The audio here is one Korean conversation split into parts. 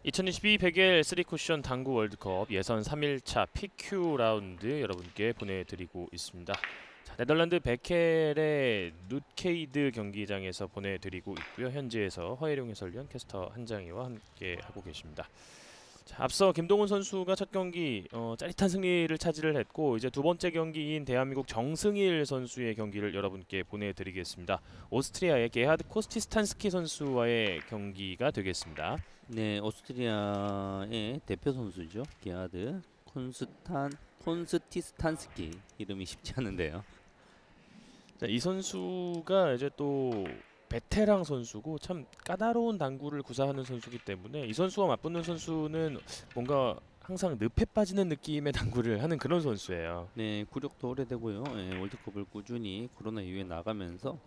2022 백일 3쿠션 당구 월드컵 예선 3일차 PQ 라운드 여러분께 보내드리고 있습니다. 자, 네덜란드 베켈의 누케이드 경기장에서 보내드리고 있고요. 현지에서 허예룡 해설위원 캐스터 한장희와 함께 하고 계십니다. 자, 앞서 김동훈 선수가 첫 경기 짜릿한 승리를 차지를 했고 이제 두 번째 경기인 대한민국 정승일 선수의 경기를 여러분께 보내드리겠습니다. 오스트리아의 게하드 코스티스탄스키 선수와의 경기가 되겠습니다. 네, 오스트리아의 대표 선수죠. 게하드 콘스티스탄스키. 이름이 쉽지 않은데요. 자, 이 선수가 이제 또 베테랑 선수고 참 까다로운 당구를 구사하는 선수기 때문에 이 선수와 맞붙는 선수는 뭔가 항상 늪에 빠지는 느낌의 당구를 하는 그런 선수예요. 네, 구력도 오래되고요. 월드컵을 꾸준히 코로나 이후에 나가면서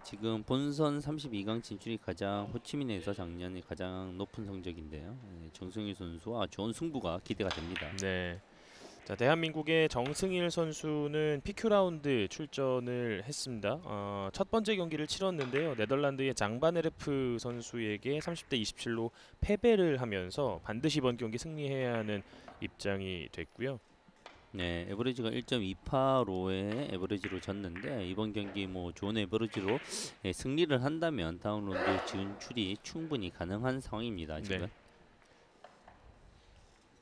지금 본선 32강 진출이 가장 호치민에서 작년에 가장 높은 성적인데요. 정승일 선수와 좋은 승부가 기대가 됩니다. 네. 자, 대한민국의 정승일 선수는 PQ 라운드 출전을 했습니다. 첫 번째 경기를 치렀는데요. 네덜란드의 장바네르프 선수에게 30대 27로 패배를 하면서 반드시 이번 경기 승리해야 하는 입장이 됐고요. 네, 에버리지가 1.28로의 에버리지로 졌는데 이번 경기 뭐 좋은 에버리지로 승리를 한다면 다음 라운드 진출이 충분히 가능한 상황입니다. 지금. 네.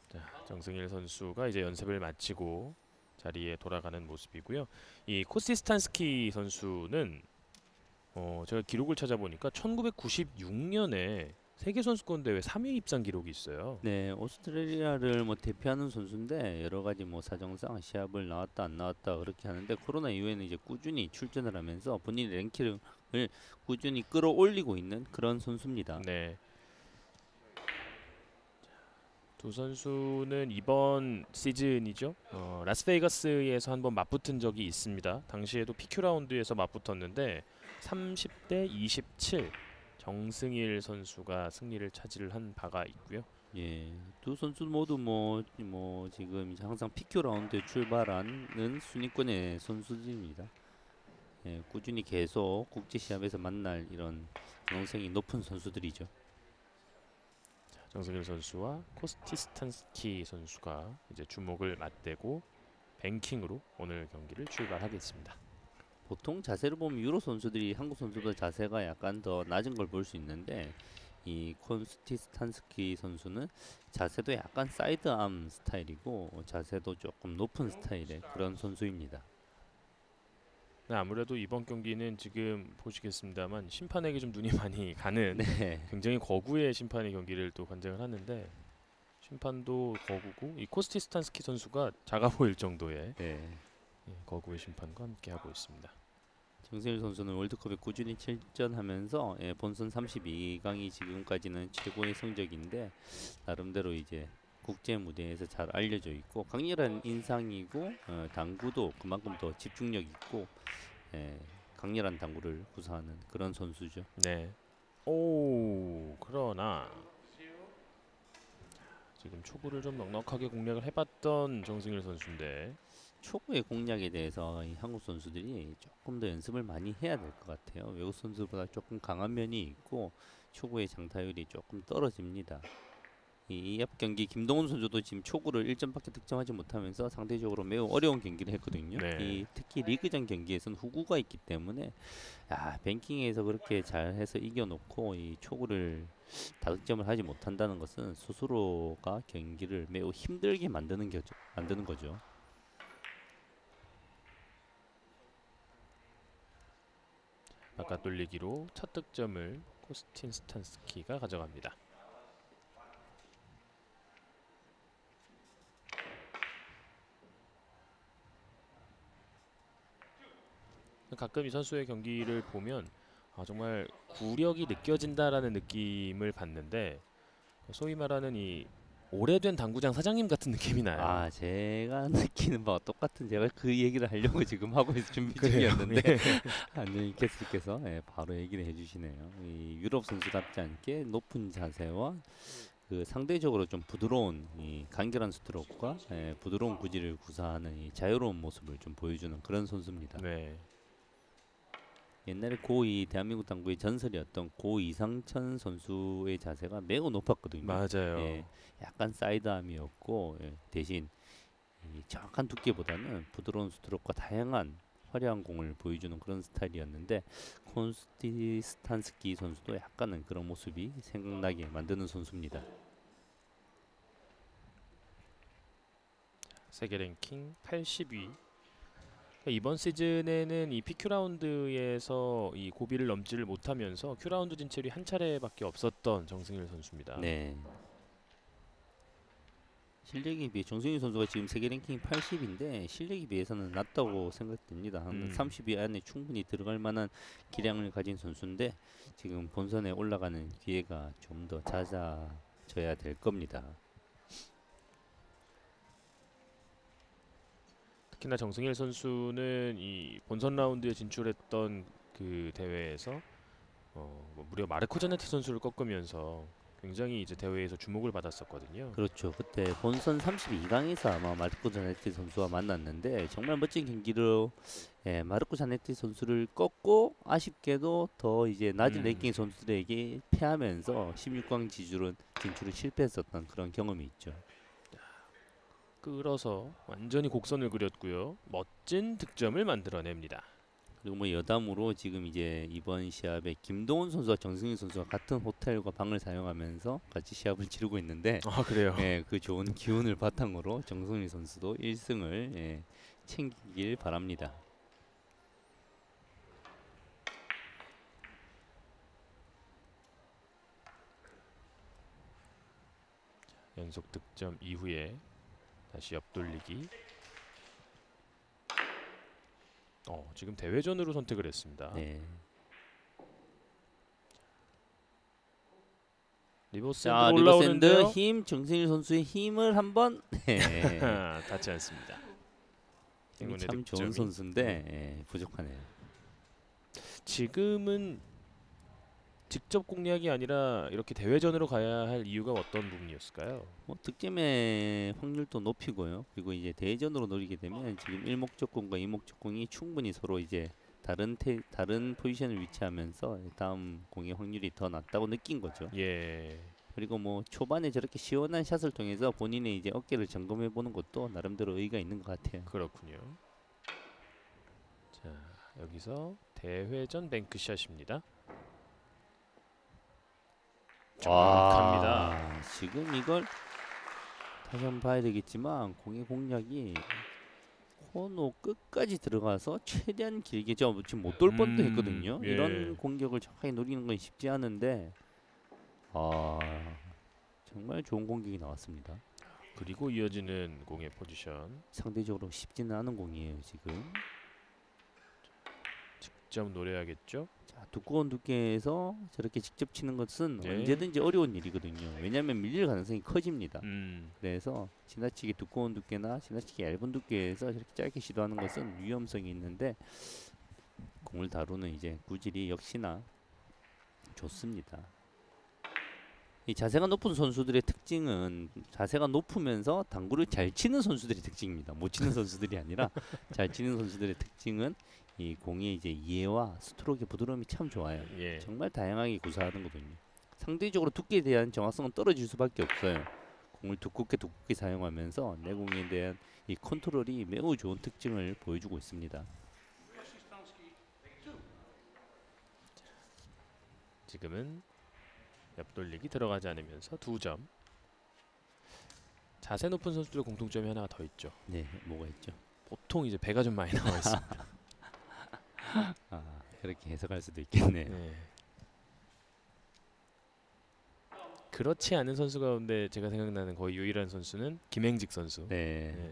자, 정승일 선수가 이제 연습을 마치고 자리에 돌아가는 모습이고요. 이 코스티스탄스키 선수는 제가 기록을 찾아보니까 1996년에 세계 선수권 대회 3위 입상 기록이 있어요. 네, 오스트레일리아를 뭐 대표하는 선수인데 여러 가지 뭐 사정상 시합을 나왔다 안 나왔다 그렇게 하는데 코로나 이후에는 이제 꾸준히 출전을 하면서 본인 랭킹을 꾸준히 끌어올리고 있는 그런 선수입니다. 네. 두 선수는 이번 시즌이죠. 라스베이거스에서 한번 맞붙은 적이 있습니다. 당시에도 PQ 라운드에서 맞붙었는데 30대 27 정승일 선수가 승리를 차지를 한 바가 있고요. 예, 두 선수 모두 뭐 지금 이제 항상 PQ 라운드에 출발하는 순위권의 선수들입니다. 예, 꾸준히 계속 국제 시합에서 만날 이런 가능성이 높은 선수들이죠. 정승일 선수와 코스티스탄스키 선수가 이제 주목을 맞대고 뱅킹으로 오늘 경기를 출발하겠습니다. 보통 자세를 보면 유로 선수들이 한국 선수보다 자세가 약간 더 낮은 걸 볼 수 있는데 이 콘스티스탄스키 선수는 자세도 약간 사이드암 스타일이고 자세도 조금 높은 스타일의 그런 선수입니다. 네, 아무래도 이번 경기는 지금 보시겠습니다만 심판에게 좀 눈이 많이 가는 네. 굉장히 거구의 심판의 경기를 또 관장을 하는데 심판도 거구고 이 코스티스탄스키 선수가 작아 보일 정도의 네. 거구의 심판과 함께 하고 있습니다. 정승일 선수는 월드컵에 꾸준히 출전하면서 본선 32강이 지금까지는 최고의 성적인데 나름대로 이제 국제 무대에서 잘 알려져 있고 강렬한 인상이고 당구도 그만큼 더 집중력 있고 강렬한 당구를 구사하는 그런 선수죠. 네. 오, 그러나 지금 초구를 좀 넉넉하게 공략을 해봤던 정승일 선수인데 초구의 공략에 대해서 이 한국 선수들이 조금 더 연습을 많이 해야 될 것 같아요. 외국 선수보다 조금 강한 면이 있고 초구의 장타율이 조금 떨어집니다. 이 앞 경기 김동훈 선수도 지금 초구를 1점밖에 득점하지 못하면서 상대적으로 매우 어려운 경기를 했거든요. 네. 특히 리그전 경기에서는 후구가 있기 때문에 뱅킹에서 그렇게 잘해서 이겨놓고 이 초구를 다득점을 하지 못한다는 것은 스스로가 경기를 매우 힘들게 만드는 거죠. 바깥 돌리기로 첫 득점을 코스틴스탄스키가 가져갑니다. 가끔 이 선수의 경기를 보면 정말 구력이 느껴진다라는 느낌을 받는데 소위 말하는 이 오래된 당구장 사장님 같은 느낌이 나요. 제가 느끼는 바와 똑같은 제가 그 얘기를 하려고 지금 하고 있을 준비 그래요. 중이었는데 예. 안녕히 캐스트께서 바로 얘기를 해주시네요. 이 유럽 선수답지 않게 높은 자세와 그 상대적으로 좀 부드러운 이 간결한 스트로크와 부드러운 구질을 구사하는 이 자유로운 모습을 좀 보여주는 그런 선수입니다. 네. 옛날에 고2 대한민국 당구의 전설이었던 고 이상천 선수의 자세가 매우 높았거든요. 맞아요. 예, 약간 사이드암이었고 예, 대신 이 정확한 두께보다는 부드러운 스트로크와 다양한 화려한 공을 보여주는 그런 스타일이었는데 콘스티스탄스키 선수도 약간은 그런 모습이 생각나게 만드는 선수입니다. 세계 랭킹 80위. 이번 시즌에는 이 PQ 라운드에서 이 고비를 넘지를 못하면서 Q 라운드 진출이 한 차례밖에 없었던 정승일 선수입니다. 네. 실력에 비해 정승윤 선수가 지금 세계 랭킹 80인데 실력에 비해서는 낮다고 생각됩니다. 한 30위 안에 충분히 들어갈 만한 기량을 가진 선수인데 지금 본선에 올라가는 기회가 좀 더 잦아져야 될 겁니다. 특히나 정승일 선수는 이 본선 라운드에 진출했던 그 대회에서 뭐 무려 마르코 자네티 선수를 꺾으면서 굉장히 이제 대회에서 주목을 받았었거든요. 그렇죠. 그때 본선 32강에서 아마 마르코 자네티 선수와 만났는데 정말 멋진 경기로 예, 마르코 자네티 선수를 꺾고 아쉽게도 더 이제 낮은 랭킹 선수들에게 패하면서 16강 진출을 실패했었던 그런 경험이 있죠. 끌어서 완전히 곡선을 그렸고요. 멋진 득점을 만들어냅니다. 그리고 뭐 여담으로 지금 이제 이번 시합에 김동훈 선수와 정승윤 선수가 같은 호텔과 방을 사용하면서 같이 시합을 치르고 있는데 아 그래요? 예, 그 좋은 기운을 바탕으로 정승윤 선수도 1승을 예, 챙기길 바랍니다. 연속 득점 이후에 다시 옆돌리기. 지금 대회전으로 선택을 했습니다. 네. 리버스 자, 핸드 리버샌드 올라오는데요. 힘 정승윤 선수의 힘을 한번 네. 닿지 않습니다. 힘이 행운의 참 좋은 득점이. 선수인데 예, 부족하네요. 지금은 직접 공략이 아니라 이렇게 대회전으로 가야 할 이유가 어떤 부분이었을까요? 뭐 득점의 확률도 높이고요. 그리고 이제 대회전으로 노리게 되면 지금 일목적공과 이목적공이 충분히 서로 이제 다른 포지션을 위치하면서 다음 공의 확률이 더 낮다고 느낀 거죠. 예. 그리고 뭐 초반에 저렇게 시원한 샷을 통해서 본인의 이제 어깨를 점검해 보는 것도 나름대로 의의가 있는 것 같아요. 그렇군요. 자, 여기서 대회전 뱅크샷입니다. 정확합니다. 와, 지금 이걸 다시 한번 봐야 되겠지만 공의 공략이 코너 끝까지 들어가서 최대한 길게 지금 못 돌 뻔도 했거든요. 예. 이런 공격을 정확하게 노리는 건 쉽지 않은데 정말 좋은 공격이 나왔습니다. 그리고 이어지는 공의 포지션. 상대적으로 쉽지는 않은 공이에요 지금. 직접 노려야겠죠? 자, 두꺼운 두께에서 저렇게 직접 치는 것은 네. 언제든지 어려운 일이거든요. 왜냐하면 밀릴 가능성이 커집니다. 그래서 지나치게 두꺼운 두께나 지나치게 얇은 두께에서 저렇게 짧게 시도하는 것은 위험성이 있는데 공을 다루는 이제 구질이 역시나 좋습니다. 이 자세가 높은 선수들의 특징은 자세가 높으면서 당구를 잘 치는 선수들의 특징입니다. 못 치는 선수들이 아니라 잘 치는 선수들의 특징은 이 공의 이제 이해와 스트로크의 부드러움이 참 좋아요. 예. 정말 다양하게 구사하는거든요. 상대적으로 두께에 대한 정확성은 떨어질 수밖에 없어요. 공을 두껍게 사용하면서 내 공에 대한 이 컨트롤이 매우 좋은 특징을 보여주고 있습니다. 지금은 옆돌리기 들어가지 않으면서 2점. 자세 높은 선수들 공통점이 하나 더 있죠. 네, 뭐가 있죠? 보통 이제 배가 좀 많이 나와 있습니다. 그렇게 해석할 수도 있겠네요. 네. 그렇지 않은 선수 가운데 제가 생각나는 거의 유일한 선수는 김행직 선수. 네. 네.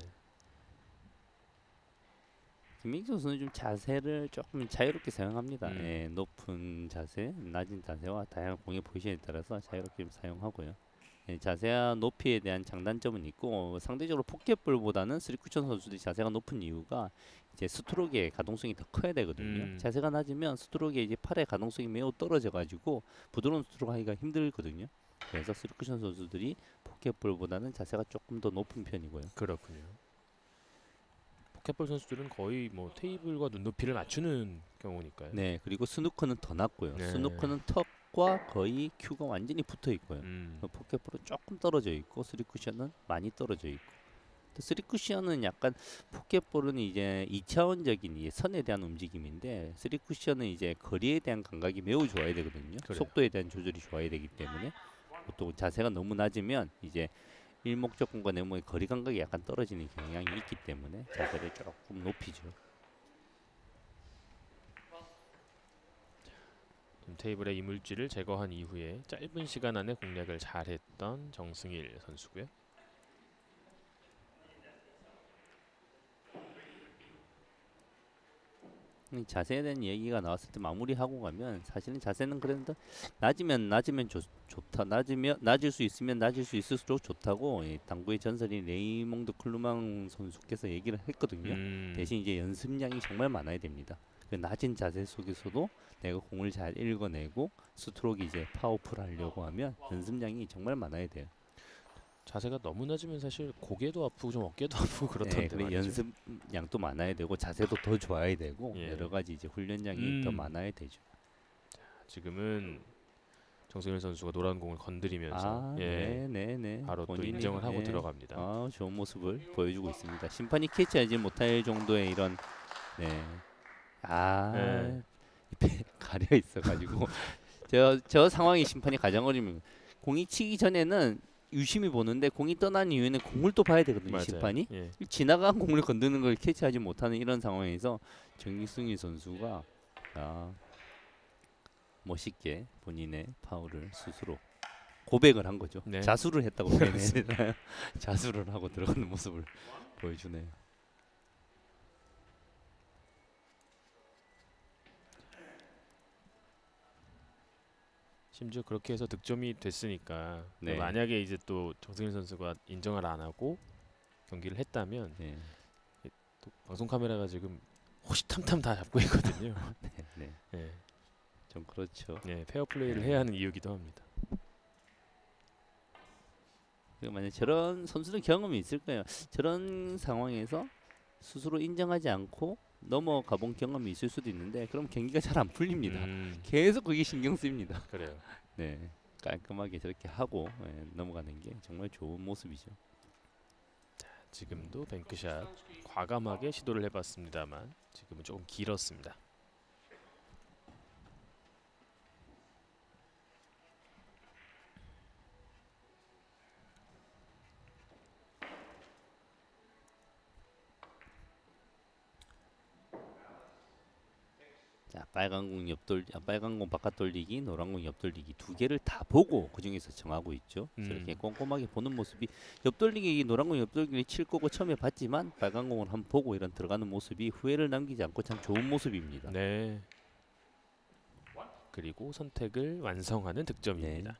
김민기 선수는 좀 자세를 조금 자유롭게 사용합니다. 음. 예, 높은 자세, 낮은 자세와 다양한 공의 포지션에 따라서 자유롭게 좀 사용하고요. 예, 자세와 높이에 대한 장단점은 있고 상대적으로 포켓볼보다는 스리쿠션 선수들이 자세가 높은 이유가 이제 스트로크의 가동성이 더 커야 되거든요. 자세가 낮으면 스트로크의 이제 팔의 가동성이 매우 떨어져가지고 부드러운 스트로크 하기가 힘들거든요. 그래서 스리쿠션 선수들이 포켓볼보다는 자세가 조금 더 높은 편이고요. 그렇군요. 포켓볼 선수들은 거의 뭐 테이블과 눈높이를 맞추는 경우니까요. 네, 그리고 스누커는 더 낮고요. 네. 스누커는 턱과 거의 큐가 완전히 붙어 있고요. 포켓볼은 조금 떨어져 있고 쓰리쿠션은 많이 떨어져 있고. 또 쓰리쿠션은 약간 포켓볼은 이제 2차원적인 이 선에 대한 움직임인데 쓰리쿠션은 이제 거리에 대한 감각이 매우 좋아야 되거든요. 그래요. 속도에 대한 조절이 좋아야 되기 때문에 보통 자세가 너무 낮으면 이제 일목적공과 네모의 거리 감각이 약간 떨어지는 경향이 있기 때문에 자세를 조금 높이죠. 지금 테이블의 이물질을 제거한 이후에 짧은 시간 안에 공략을 잘했던 정승일 선수고요. 자세에 대한 얘기가 나왔을 때 마무리하고 가면 사실은 자세는 그래도 낮으면 좋다. 낮을 수 있으면 낮을 수 있을수록 좋다고 당구의 전설인 레이몽드 클루망 선수께서 얘기를 했거든요. 대신 이제 연습량이 정말 많아야 됩니다. 그 낮은 자세 속에서도 내가 공을 잘 읽어내고 스트로크 이제 파워풀 하려고 하면 연습량이 정말 많아야 돼요. 자세가 너무 낮으면 사실 고개도 아프고 좀 어깨도 아프고 그렇던데 그래 말이죠. 연습량도 많아야 되고 자세도 더 좋아야 되고 예. 여러 가지 이제 훈련량이 더 많아야 되죠. 지금은 정승일 선수가 노란 공을 건드리면서 네네네. 바로 또 본인이, 인정을 하고 들어갑니다. 좋은 모습을 보여주고 있습니다. 심판이 캐치하지 못할 정도의 이런 가려 있어가지고 저 상황이 심판이 가장 어려운 공이 치기 전에는 유심히 보는데 공이 떠난 이후에는 공을 또 봐야 되거든요. 맞아요. 심판이 예. 지나간 공을 건드는 걸 캐치하지 못하는 이런 상황에서 정승일 선수가 멋있게 본인의 파울을 스스로 고백을 한 거죠. 네. 자수를 했다고 표현해야 되나요? 자수를 하고 들어가는 모습을 보여주네요. 심지어 그렇게 해서 득점이 됐으니까 네. 만약에 이제 또 정승일 선수가 인정을 안 하고 경기를 했다면 네. 또 방송 카메라가 지금 호시탐탐 다 잡고 있거든요. 네. 네. 좀 그렇죠. 네, 페어플레이를 해야 하는 이유기도 합니다. 만약 저런 선수는 경험이 있을 거예요. 저런 상황에서 스스로 인정하지 않고 넘어가 본 경험이 있을 수도 있는데 그럼 경기가 잘 안 풀립니다. 계속 그게 신경 쓰입니다. 그래요. 네, 깔끔하게 저렇게 하고 넘어가는 게 정말 좋은 모습이죠. 지금도 뱅크샷 과감하게 시도를 해봤습니다만 지금은 조금 길었습니다. 자, 빨간 공 바깥 돌리기, 노란 공 옆 돌리기 두 개를 다 보고 그 중에서 정하고 있죠. 저렇게 꼼꼼하게 보는 모습이 옆 돌리기, 노란 공 옆 돌리기를 칠 거고 처음에 봤지만 빨간 공을 한번 보고 이런 들어가는 모습이 후회를 남기지 않고 참 좋은 모습입니다. 네. 그리고 선택을 완성하는 득점입니다. 네.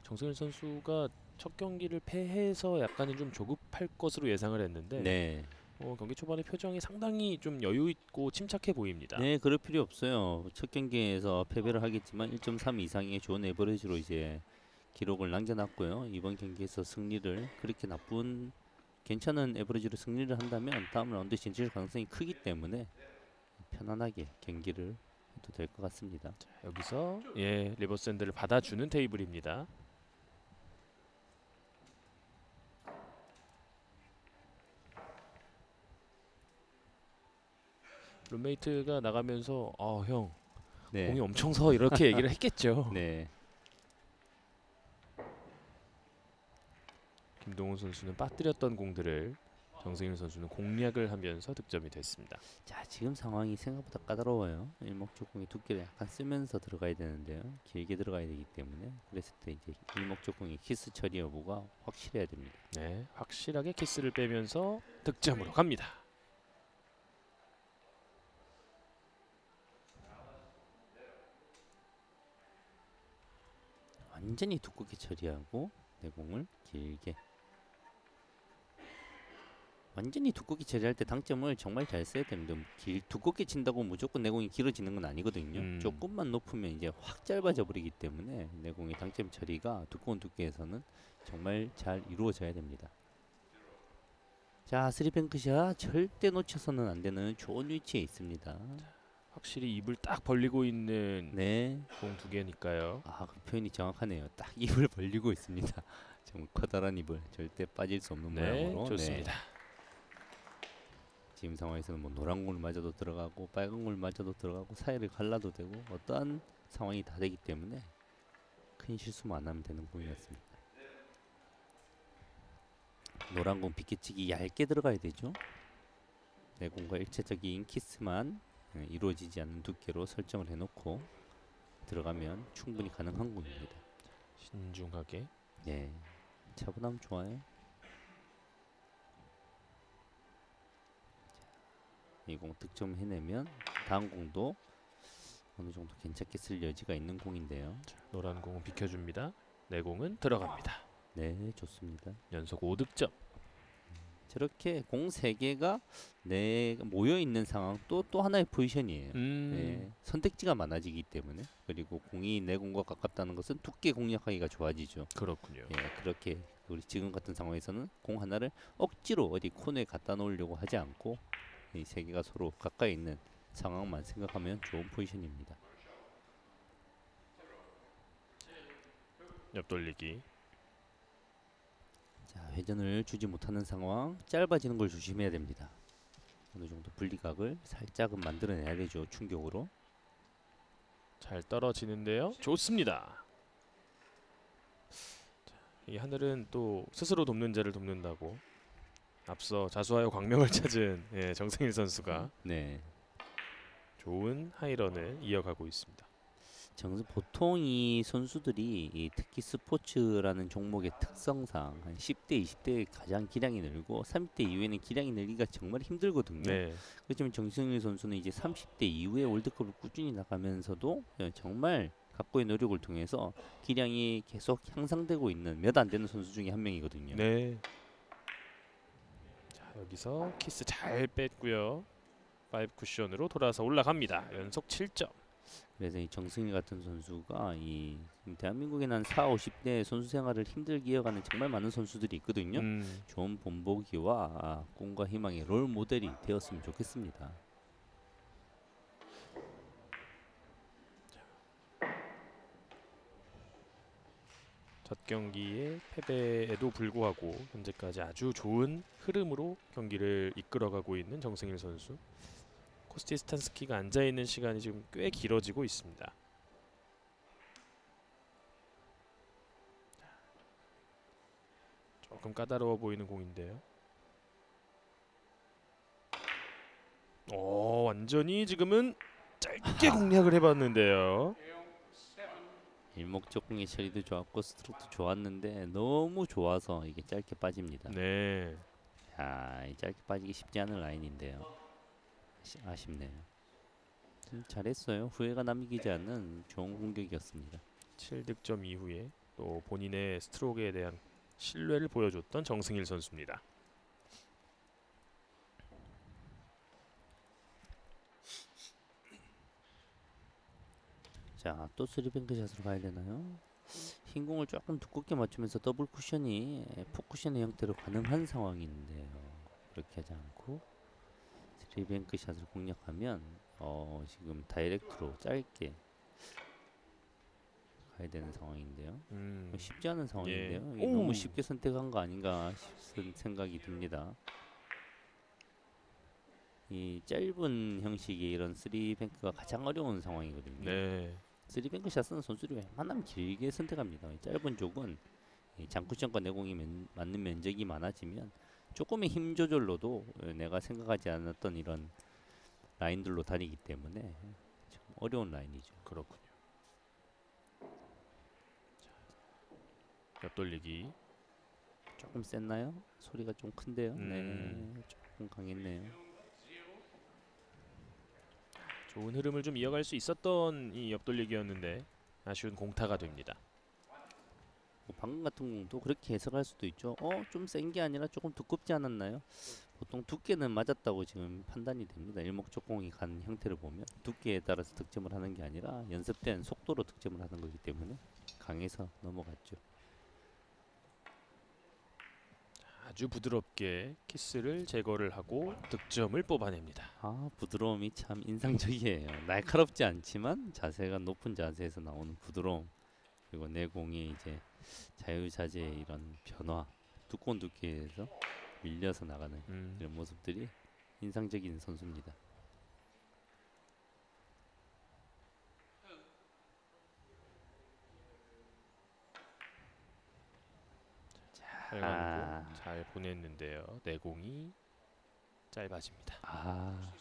정승일 선수가 첫 경기를 패해서 약간은 좀 조급할 것으로 예상을 했는데 네. 경기 초반에 표정이 상당히 좀 여유 있고 침착해 보입니다. 네, 그럴 필요 없어요. 첫 경기에서 패배를 하겠지만 1.3 이상의 좋은 에버리지로 이제 기록을 남겨놨고요. 이번 경기에서 승리를 그렇게 괜찮은 에버리지로 승리를 한다면 다음 라운드 진출 가능성이 크기 때문에 편안하게 경기를 해도 될 것 같습니다. 자, 여기서 리버스 핸드를 받아주는 테이블입니다. 룸메이트가 나가면서 형 네. 공이 엄청 서 이렇게 얘기를 했겠죠. 네. 김동훈 선수는 빠뜨렸던 공들을 정승일 선수는 공략을 하면서 득점이 됐습니다. 자, 지금 상황이 생각보다 까다로워요. 일목적공이 두께를 약간 쓰면서 들어가야 되는데요. 길게 들어가야 되기 때문에 그랬을 때 이제 일목적공이 키스 처리 여부가 확실해야 됩니다. 네, 확실하게 키스를 빼면서 득점으로 갑니다. 완전히 두껍게 처리하고 내공을 길게. 완전히 두껍게 처리할 때 당점을 정말 잘 써야 됩니다. 두껍게 친다고 무조건 내공이 길어지는 건 아니거든요. 조금만 높으면 이제 확 짧아져 버리기 때문에 내공의 당점 처리가 두꺼운 두께에서는 정말 잘 이루어져야 됩니다. 자, 쓰리뱅크샷 절대 놓쳐서는 안 되는 좋은 위치에 있습니다. 확실히 입을 딱 벌리고 있는 네. 공 두 개니까요. 아, 그 표현이 정확하네요. 딱 입을 벌리고 있습니다. 정말 커다란 입을 절대 빠질 수 없는 네, 모양으로. 좋습니다. 지금 상황에서는 뭐 노란 공을 맞아도 들어가고 빨간 공을 맞아도 들어가고 사이를 갈라도 되고 어떠한 상황이 다 되기 때문에 큰 실수만 안 하면 되는 공이었습니다. 노란 공 비껴치기 얇게 들어가야 되죠. 내공과 일체적인 키스만 이루어지지 않는 두께로 설정을 해놓고 들어가면 충분히 가능한 공입니다. 신중하게. 네, 차분함 좋아요. 이 공 득점 해내면 다음 공도 어느 정도 괜찮게 쓸 여지가 있는 공인데요. 노란 공은 비켜줍니다. 내 공은 들어갑니다. 네, 좋습니다. 연속 5득점. 저렇게 공 3개가 모여 있는 상황 또 하나의 포지션이에요. 네, 선택지가 많아지기 때문에 그리고 공이 내 공과 가깝다는 것은 두께 공략하기가 좋아지죠. 그렇군요. 예, 그렇게 우리 지금 같은 상황에서는 공 하나를 억지로 어디 코너에 갖다 놓으려고 하지 않고 이 3개가 서로 가까이 있는 상황만 생각하면 좋은 포지션입니다. 옆돌리기. 자, 회전을 주지 못하는 상황, 짧아지는 걸 조심해야 됩니다. 어느 정도 분리각을 살짝은 만들어내야 되죠. 충격으로. 잘 떨어지는데요. 좋습니다. 자, 이 하늘은 또 스스로 돕는 자를 돕는다고 앞서 자수하여 광명을 찾은 정승일 선수가 네. 좋은 하이런을 이어가고 있습니다. 보통 이 선수들이 특히 스포츠라는 종목의 특성상 한 10대, 20대에 가장 기량이 늘고 30대 이후에는 기량이 늘기가 정말 힘들거든요. 네. 그렇지만 정승일 선수는 이제 30대 이후에 월드컵을 꾸준히 나가면서도 정말 각고의 노력을 통해서 기량이 계속 향상되고 있는 몇 안 되는 선수 중에 한 명이거든요. 네. 자, 여기서 키스 잘 뺐고요. 5 쿠션으로 돌아서 올라갑니다. 연속 7점. 그래서 이 정승일 같은 선수가 이 대한민국에는 한 4, 50대 선수 생활을 힘들게 이어가는 정말 많은 선수들이 있거든요. 좋은 본보기와 꿈과 희망의 롤 모델이 되었으면 좋겠습니다. 첫 경기의 패배에도 불구하고 현재까지 아주 좋은 흐름으로 경기를 이끌어가고 있는 정승일 선수. 코스티스탄스키가 앉아있는 시간이 지금 꽤 길어지고 있습니다. 조금 까다로워 보이는 공인데요. 완전히 지금은 짧게 공략을 해봤는데요. 일목적공의 처리도 좋았고 스트로크도 좋았는데 너무 좋아서 이게 짧게 빠집니다. 네. 야, 이 짧게 빠지기 쉽지 않은 라인인데요. 아쉽네요. 잘했어요. 후회가 남기지 않는 좋은 공격이었습니다. 7득점 이후에 또 본인의 스트로크에 대한 신뢰를 보여줬던 정승일 선수입니다. 자, 또 쓰리뱅크 샷으로 가야 되나요? 흰 공을 조금 두껍게 맞추면서 더블 쿠션이 포 쿠션의 형태로 가능한 상황인데요. 그렇게 하지 않고 쓰리뱅크 샷을 공략하면 지금 다이렉트로 짧게 가야 되는 상황인데요. 쉽지 않은 상황인데요. 이게 너무 쉽게 선택한 거 아닌가 싶은 생각이 듭니다. 이 짧은 형식의 이런 쓰리뱅크가 가장 어려운 상황이거든요. 네. 쓰리뱅크 샷은 선수들이 웬만하면 길게 선택합니다. 짧은 쪽은 장쿠션과 내공이 맞는 면적이 많아지면 조금의 힘 조절로도 내가 생각하지 않았던 이런 라인들로 다니기 때문에 좀 어려운 라인이죠. 그렇군요. 옆돌리기. 조금 셌나요? 소리가 좀 큰데요. 네, 조금 강했네요. 좋은 흐름을 좀 이어갈 수 있었던 이 옆돌리기였는데 아쉬운 공타가 됩니다. 방금 같은 공도 그렇게 해석할 수도 있죠. 좀 센 게 아니라 조금 두껍지 않았나요? 보통 두께는 맞았다고 지금 판단이 됩니다. 일목적공이 간 형태를 보면 두께에 따라서 득점을 하는 게 아니라 연습된 속도로 득점을 하는 거기 때문에 강해서 넘어갔죠. 아주 부드럽게 키스를 제거를 하고 득점을 뽑아냅니다. 아, 부드러움이 참 인상적이에요. 날카롭지 않지만 자세가 높은 자세에서 나오는 부드러움, 그리고 내 공이 이제 자유자재의 이런 변화, 두꺼운 두께에서 밀려서 나가는 이런 모습들이 인상적인 선수입니다. 빨간공 잘 보냈는데요. 내공이 짧아집니다.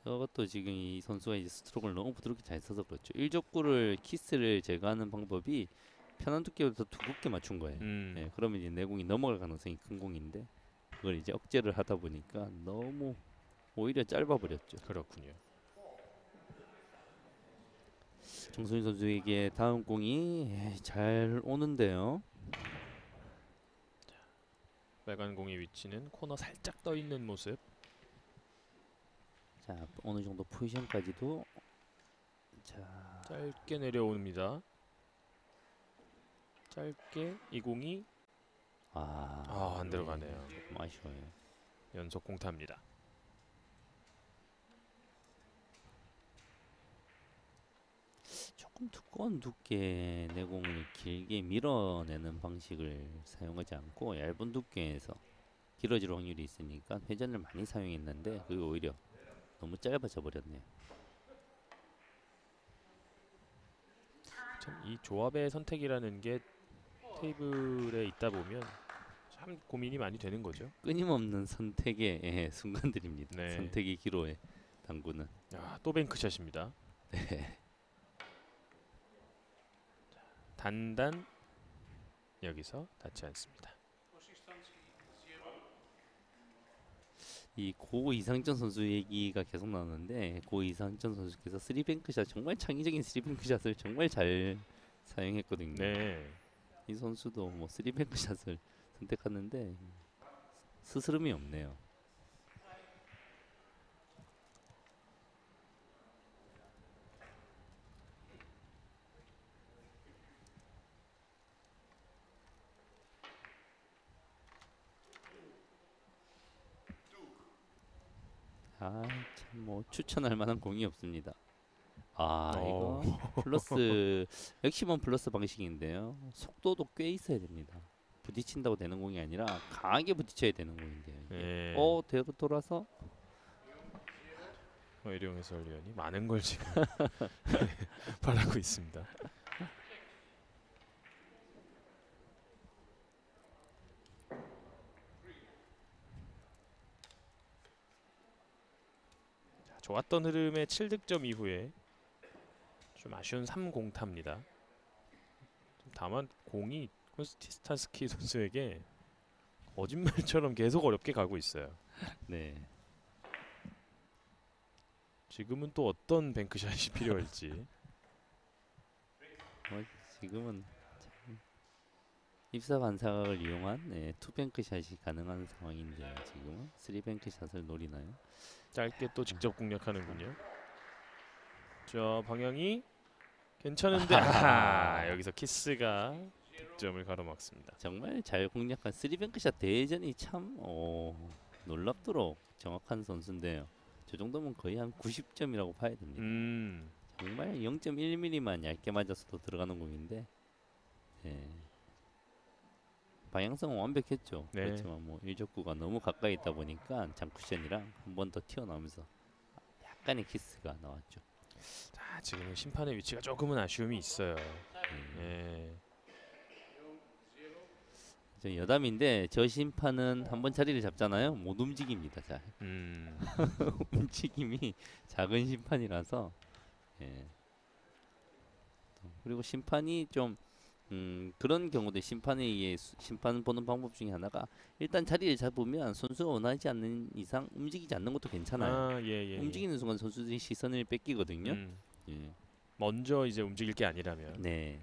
저것도 지금 이 선수가 이제 스트로크를 너무 부드럽게 잘 써서 그렇죠. 1족구를 키스를 제거하는 방법이 편한 두께보다 더 두껍게 맞춘 거예요. 예, 그러면 이제 내공이 넘어갈 가능성이 큰 공인데 그걸 이제 억제를 하다 보니까 너무 오히려 짧아 버렸죠. 그렇군요. 정순희 선수에게 다음 공이 잘 오는데요. 빨간 공의 위치는 코너 살짝 떠 있는 모습. 자, 어느 정도 포지션까지도 자, 짧게 내려옵니다. 짧게 이 공이 안 들어가네요. 조금 아쉬워요. 연속 공타입니다. 조금 두꺼운 두께 내공을 길게 밀어내는 방식을 사용하지 않고 얇은 두께에서 길어질 확률이 있으니까 회전을 많이 사용했는데 그게 오히려 너무 짧아져 버렸네요. 참 이 조합의 선택이라는 게 테이블에 있다 보면 참 고민이 많이 되는 거죠. 끊임없는 선택의 순간들입니다. 네. 선택의 기로에 당구는. 또 뱅크샷입니다. 네. 단단 여기서 닿지 않습니다. 이 고 이상전 선수 얘기가 계속 나오는데 고 이상전 선수께서 쓰리뱅크샷 정말 창의적인 쓰리뱅크샷을 정말 잘 사용했거든요. 네. 이 선수도 뭐 쓰리뱅크샷을 선택하는데 스스럼이 없네요. 참 뭐 추천할 만한 공이 없습니다. 이거 플러스 역시만 플러스 방식인데요. 속도도 꽤 있어야 됩니다. 부딪힌다고 되는 공이 아니라 강하게 부딪혀야 되는 공인데요. 네. 대로 돌아서 이룡 해설위원이 많은 걸 지금 바라고 있습니다. 자, 좋았던 흐름의 7득점 이후에 좀 아쉬운 3공타입니다. 다만 공이 콘스탄스키 선수에게 거짓말처럼 계속 어렵게 가고 있어요. 네. 지금은 또 어떤 뱅크샷이 필요할지. 지금은 참 입사 반사각을 이용한 투뱅크샷이 가능한 상황인데 지금은 쓰리뱅크샷을 노리나요? 짧게 또 직접 공략하는군요. 자, 방향이 괜찮은데 여기서 키스가 득점을 가로막습니다. 정말 잘 공략한 쓰리뱅크샷 대전이 참 놀랍도록 정확한 선수인데요. 저 정도면 거의 한 90점이라고 봐야 됩니다. 정말 0.1mm만 얇게 맞았어도 들어가는 공인데 방향성은 완벽했죠. 네. 그렇지만 뭐 일족구가 너무 가까이 있다 보니까 장쿠션이랑 한 번 더 튀어나오면서 약간의 키스가 나왔죠. 자, 지금 심판의 위치가 조금은 아쉬움이 있어요. 저 여담인데 저 심판은 한번 자리를 잡잖아요. 못 움직입니다. 잘. 움직임이 작은 심판이라서 그리고 심판이 좀 그런 경우도 심판에 의해 심판 보는 방법 중에 하나가 일단 자리를 잡으면 선수가 원하지 않는 이상 움직이지 않는 것도 괜찮아요. 움직이는 순간 선수들이 시선을 뺏기거든요. 먼저 이제 움직일 게 아니라면. 네.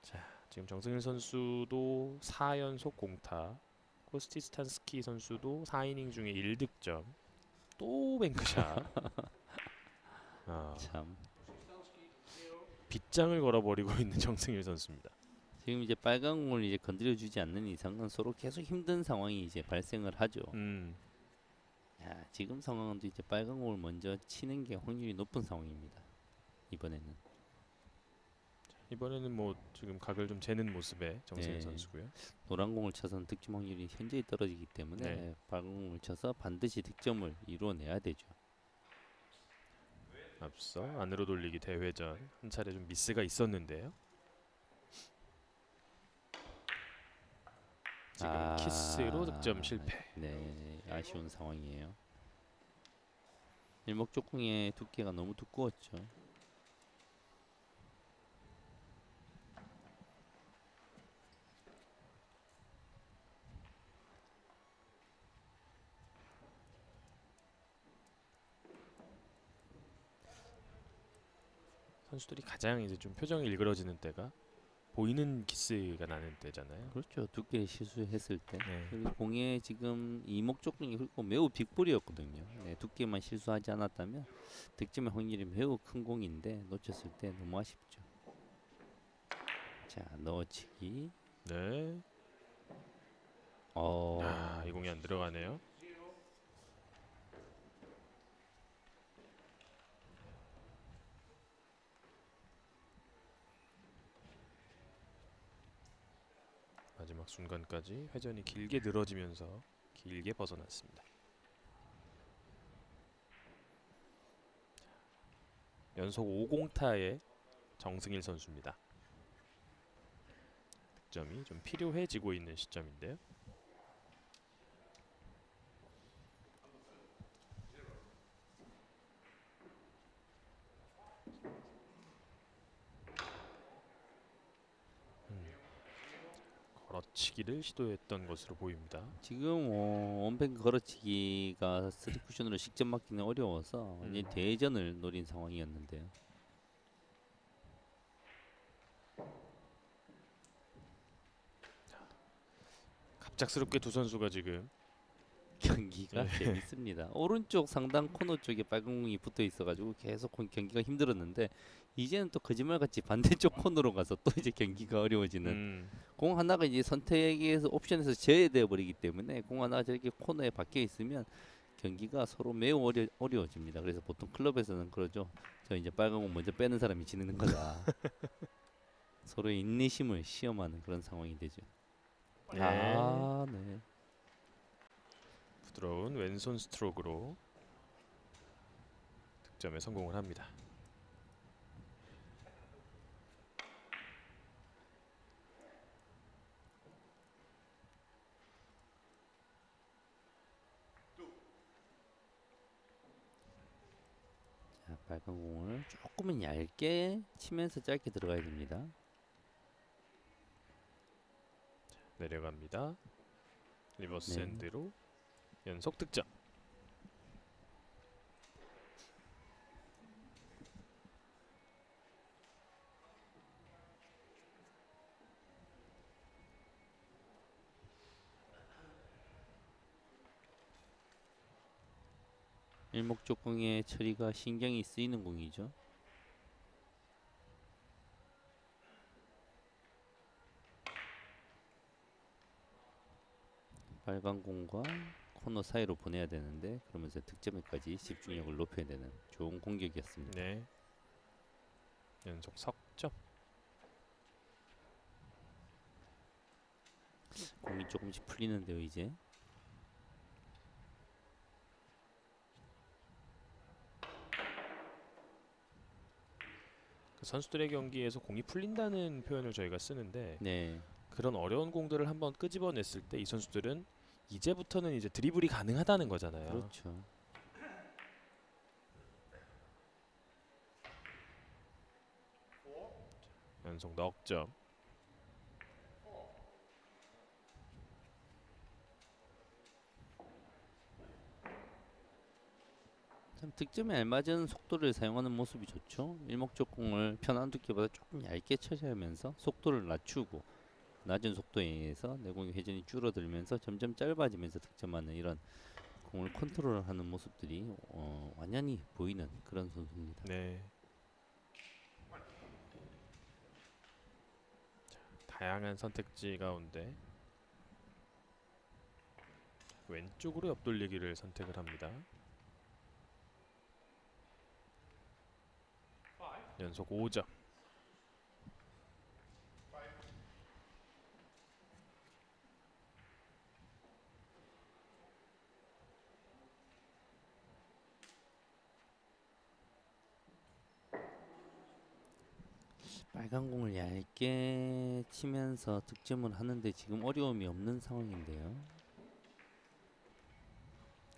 자, 지금 정승일 선수도 4연속 공타, 코스티스탄스키 선수도 4이닝 중에 1득점, 또 뱅크샷. 아, 참. 빗장을 걸어버리고 있는 정승일 선수입니다. 지금 이제 빨간 공을 이제 건드려주지 않는 이상은 서로 계속 힘든 상황이 이제 발생을 하죠. 야, 지금 상황은 또 이제 빨간 공을 먼저 치는 게 확률이 높은 상황입니다. 이번에는. 이번에는 뭐 지금 각을 좀 재는 모습의 정승일 네. 선수고요. 노란 공을 쳐서는 득점 확률이 현저히 떨어지기 때문에 네. 빨간 공을 쳐서 반드시 득점을 이루어내야 되죠. 앞서 안으로 돌리기 대회전 한 차례 좀 미스가 있었는데요. 지금 키스로 득점 실패. 네, 아쉬운 상황이에요. 일목적공의 두께가 너무 두꺼웠죠. 선수들이 가장 이제 좀 표정이 일그러지는 때가 보이는 키스가 나는 때잖아요. 그렇죠. 두께 실수했을 때. 네. 그리고 공에 지금 이목적공이 그리고 매우 빅볼이었거든요. 네, 두께만 실수하지 않았다면 득점의 확률이 매우 큰 공인데 놓쳤을 때 너무 아쉽죠. 자, 넣어치기. 네. 이 공이 안 들어가네요. 마지막 순간까지 회전이 길게 늘어지면서 길게 벗어났습니다. 연속 5공타의 정승일 선수입니다. 득점이 좀 필요해지고 있는 시점인데요. 걸어치기를 시도했던 것으로 보입니다. 지금 원뱅크 걸어치기가 3쿠션으로 직접 맞기는 어려워서 이제 대전을 노린 상황이었는데요. 갑작스럽게 두 선수가 지금 경기가 네. 재밌습니다. 오른쪽 상단 코너 쪽에 빨간 공이 붙어 있어가지고 계속 경기가 힘들었는데 이제는 또 거짓말같이 반대쪽 코너로 가서 또 이제 경기가 어려워지는 공 하나가 이제 선택에서 옵션에서 제외되어 버리기 때문에 공 하나가 저렇게 코너에 박혀 있으면 경기가 서로 매우 어려워집니다. 그래서 보통 클럽에서는 그러죠. 저 이제 빨간 공 먼저 빼는 사람이 지는 거다. 서로의 인내심을 시험하는 그런 상황이 되죠. 네. 네. 부드러운 왼손 스트로크로 득점에 성공을 합니다. 자, 빨간 공을 조금은 얇게 치면서 짧게 들어가야 됩니다. 내려갑니다. 리버스 네. 핸드로 연속 득점. 일목적공의 처리가 신경이 쓰이는 공이죠. 빨간 공과 코너 사이로 보내야 되는데 그러면서 득점에까지 집중력을 높여야 되는 좋은 공격이었습니다. 네. 연속 석점. 공이 조금씩 풀리는데요, 이제. 그 선수들의 경기에서 공이 풀린다는 표현을 저희가 쓰는데 네. 그런 어려운 공들을 한번 끄집어냈을 때 이 선수들은 이제부터는 이제 드리블이 가능하다는 거잖아요. 그렇죠. 연속 넉 점. 참 득점에 알맞은 속도를 사용하는 모습이 좋죠. 일목적공을 편한 두께보다 조금 얇게 처리하면서 속도를 낮추고 낮은 속도에 의해서 내공의 회전이 줄어들면서 점점 짧아지면서 득점하는 이런 공을 컨트롤하는 모습들이 완연히 보이는 그런 선수입니다. 네. 다양한 선택지 가운데 왼쪽으로 옆돌리기를 선택을 합니다. 연속 5점. 빨간 공을 얇게 치면서 득점을 하는데 지금 어려움이 없는 상황인데요.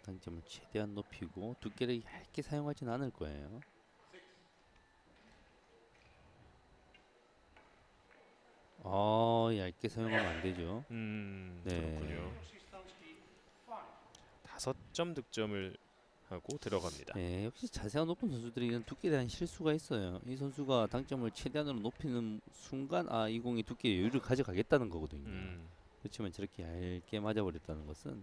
당점을 최대한 높이고 두께를 얇게 사용하진 않을 거예요. 얇게 사용하면 안 되죠. 네. 그렇군요. 5점 득점을 하고 들어갑니다. 네, 역시 자세가 높은 선수들이 이런 두께에 대한 실수가 있어요. 이 선수가 당점을 최대한으로 높이는 순간 이 공이 두께의 여유를 가져가겠다는 거거든요. 그렇지만 저렇게 얇게 맞아버렸다는 것은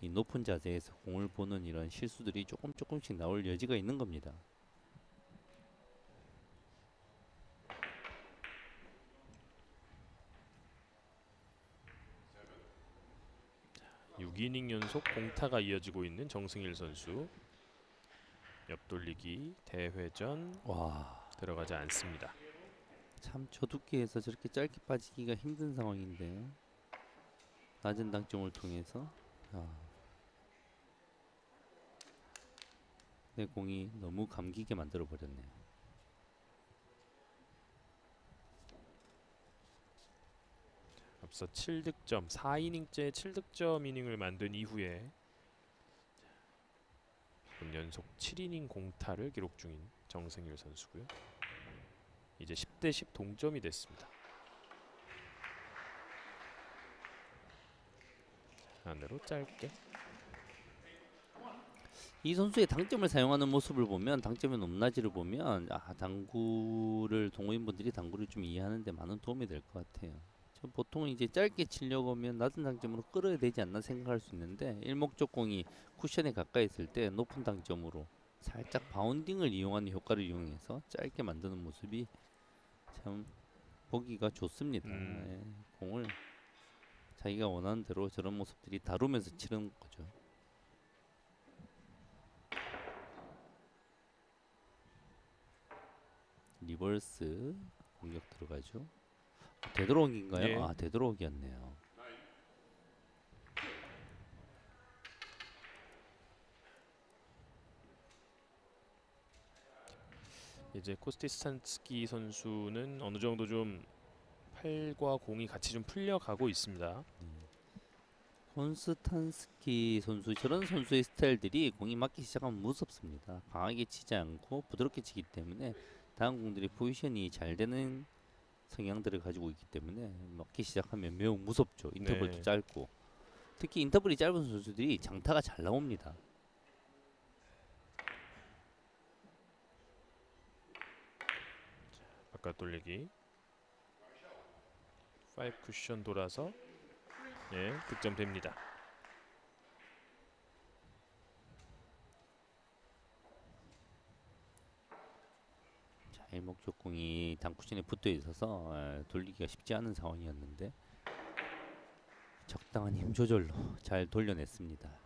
이 높은 자세에서 공을 보는 이런 실수들이 조금씩 나올 여지가 있는 겁니다. 6이닝 연속 공타가 이어지고 있는 정승일 선수. 옆돌리기, 대회전 와, 들어가지 않습니다. 참 저 두께에서 저렇게 짧게 빠지기가 힘든 상황인데요. 낮은 당점을 통해서 내 공이 너무 감기게 만들어 버렸네요. 앞서 7득점, 4이닝째 7득점 이닝을 만든 이후에 연속 7이닝 공타를 기록 중인 정승일 선수고요. 이제 10대 10 동점이 됐습니다. 안으로 짧게. 이 선수의 당점을 사용하는 모습을 보면 당점의 높낮이를 보면 당구를 동호인분들이 당구를 좀 이해하는데 많은 도움이 될 것 같아요. 저 보통 이제 짧게 치려고 하면 낮은 당점으로 끌어야 되지 않나 생각할 수 있는데 일목적공이 쿠션에 가까이 있을 때 높은 당점으로 살짝 바운딩을 이용하는 효과를 이용해서 짧게 만드는 모습이 참 보기가 좋습니다. 예, 공을 자기가 원하는 대로 저런 모습들이 다루면서 치는 거죠. 리버스 공격 들어가죠. 되도록인가요? 예. 되도록이었네요. 이제 코스티스탄스키 선수는 어느 정도 좀 팔과 공이 같이 좀 풀려가고 있습니다. 콘스탄스키 선수 저런 선수의 스타일들이 공이 맞기 시작하면 무섭습니다. 강하게 치지 않고 부드럽게 치기 때문에 다음 공들이 포지션이 잘 되는 성향들을 가지고 있기 때문에 맞기 시작하면 매우 무섭죠. 인터벌도 네. 짧고 특히 인터벌이 짧은 선수들이 장타가 잘 나옵니다. 바깥 돌리기. 5 쿠션 돌아서 득점됩니다. 자, 일목적공이 당쿠션에 붙어 있어서 돌리기가 쉽지 않은 상황이었는데 적당한 힘 조절로 잘 돌려냈습니다.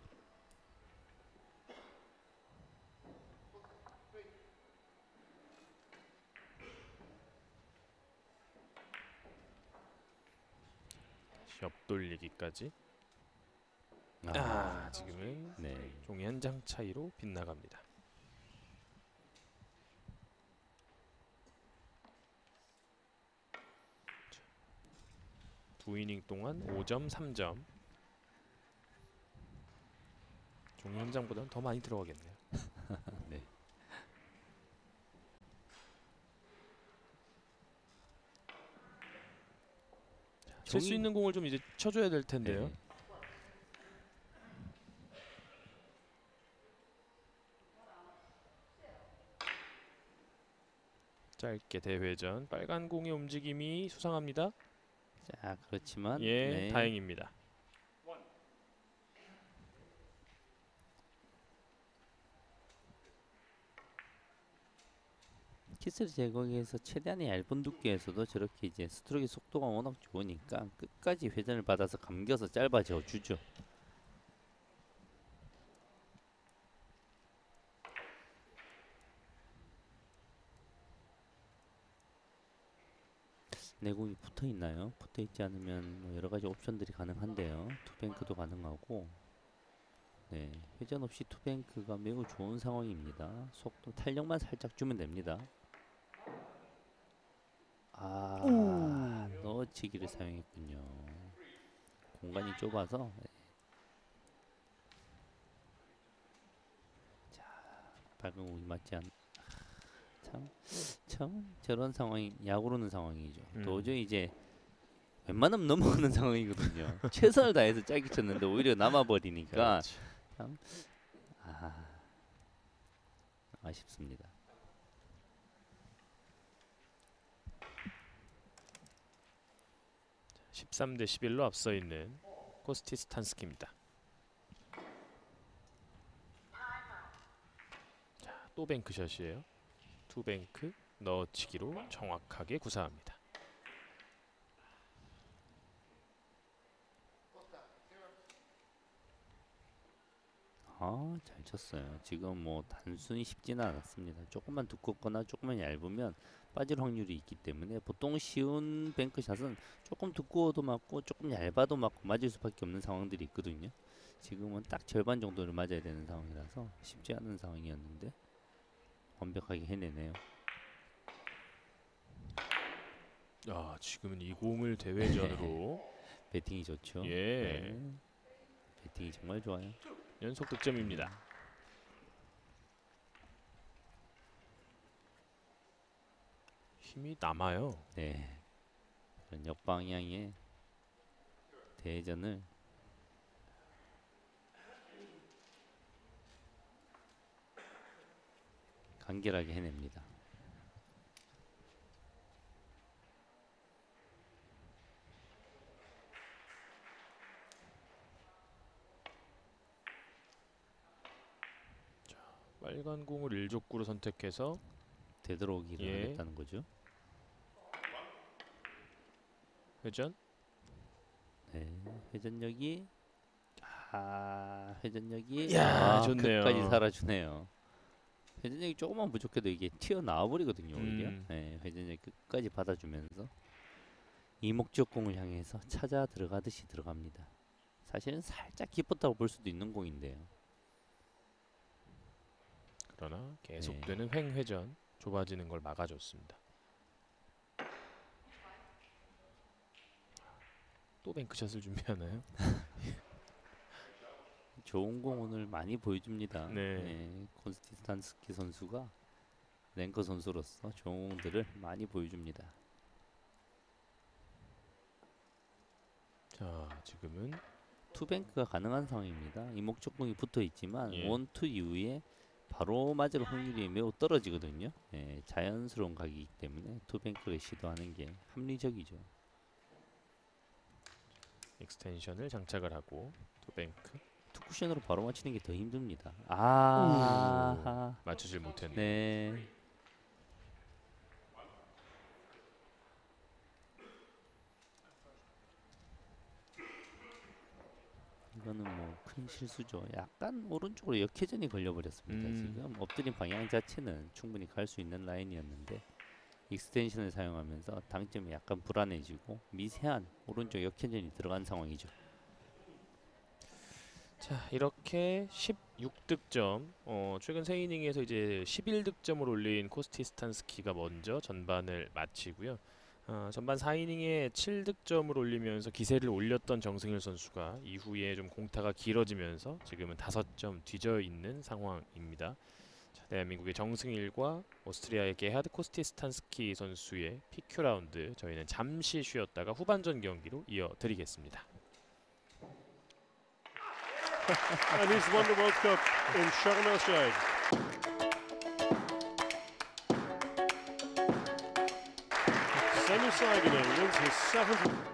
옆돌리기까지. 지금은 네. 종이 한 장 차이로 빗나갑니다. 두 이닝 동안 5점, 3점. 종이 한 장보다는 더 많이 들어가겠네요. 네. 칠 수 있는 공을 좀 이제 쳐줘야 될 텐데요. 네. 짧게 대회전. 빨간 공의 움직임이 수상합니다. 자, 그렇지만 예, 네. 다행입니다. 키스를 제거해서 최대한의 얇은 두께에서도 저렇게 이제 스트로크의 속도가 워낙 좋으니까 끝까지 회전을 받아서 감겨서 짧아져 주죠. 내공이 붙어 있나요? 붙어 있지 않으면 뭐 여러 가지 옵션들이 가능한데요. 투뱅크도 가능하고, 네, 회전 없이 투뱅크가 매우 좋은 상황입니다. 속도 탄력만 살짝 주면 됩니다. 아, 넣어치기를 사용했군요. 공간이 좁아서. 네. 자, 밝은 공이 맞지 않. 참 저런 상황이 야구로는 상황이죠. 도저히 이제 웬만하면 넘어가는 상황이거든요. 최선을 다해서 짧게 쳤는데 오히려 남아버리니까 그렇지. 참 아쉽습니다. 13대 11로 앞서 있는 코스티스탄스키입니다. 자, 또 뱅크샷이에요. 투뱅크 넣어치기로 정확하게 구사합니다. 잘 쳤어요. 지금 뭐 단순히 쉽지는 않았습니다. 조금만 두껍거나 조금만 얇으면 빠질 확률이 있기 때문에 보통 쉬운 뱅크샷은 조금 두꺼워도 맞고 조금 얇아도 맞고 맞을 수밖에 없는 상황들이 있거든요. 지금은 딱 절반 정도를 맞아야 되는 상황이라서 쉽지 않은 상황이었는데 완벽하게 해내네요. 지금은 이 공을 대회전으로 배팅이 좋죠. 예. 네. 배팅이 정말 좋아요. 연속 득점입니다. 힘이 남아요. 네. 그런 역방향의 대전을 간결하게 해냅니다. 빨간 공을 1족구로 선택해서 되돌아오기를 예. 하겠다는 거죠. 회전. 네, 회전력이 회전력이 이야, 좋네요. 끝까지 살아주네요. 회전력이 조금만 부족해도 이게 튀어나와 버리거든요. 오히려 네, 회전력 끝까지 받아주면서 이목적공을 향해서 찾아 들어가듯이 들어갑니다. 사실은 살짝 깊었다고 볼 수도 있는 공인데요. 그러나 계속되는 횡회전, 좁아지는 걸 막아줬습니다. 또 뱅크샷을 준비하나요? 좋은 공 오늘 많이 보여줍니다. 네. 콘스탄스키 선수가 랭커 선수로서 좋은 공들을 많이 보여줍니다. 자, 지금은 투뱅크가 가능한 상황입니다. 이목적공이 붙어 있지만 예. 원투 이후에 바로 맞을 확률이 매우 떨어지거든요. 자연스러운 각이기 때문에 투뱅크를 시도하는 게 합리적이죠. 익스텐션을 장착을 하고 투뱅크 투쿠션으로 바로 맞히는 게 더 힘듭니다. 맞추질 못했네요. 네. 이거는 뭐 큰 실수죠. 약간 오른쪽으로 역회전이 걸려버렸습니다. 지금 엎드린 방향 자체는 충분히 갈 수 있는 라인이었는데 익스텐션을 사용하면서 당점이 약간 불안해지고 미세한 오른쪽 역회전이 들어간 상황이죠. 자, 이렇게 16득점. 최근 세 이닝에서 이제 11득점을 올린 코스티스탄스키가 먼저 전반을 마치고요. 전반 4이닝에 7득점을 올리면서 기세를 올렸던 정승일 선수가 이후에 좀 공타가 길어지면서 지금은 5점 뒤져 있는 상황입니다. 자, 대한민국의 정승일과 오스트리아의 게하드 코스티스탄스키 선수의 PQ 라운드 저희는 잠시 쉬었다가 후반전 경기로 이어드리겠습니다. And he's won the World Cup in Sharm el Sheikh. Semi Saigane wins his 7th.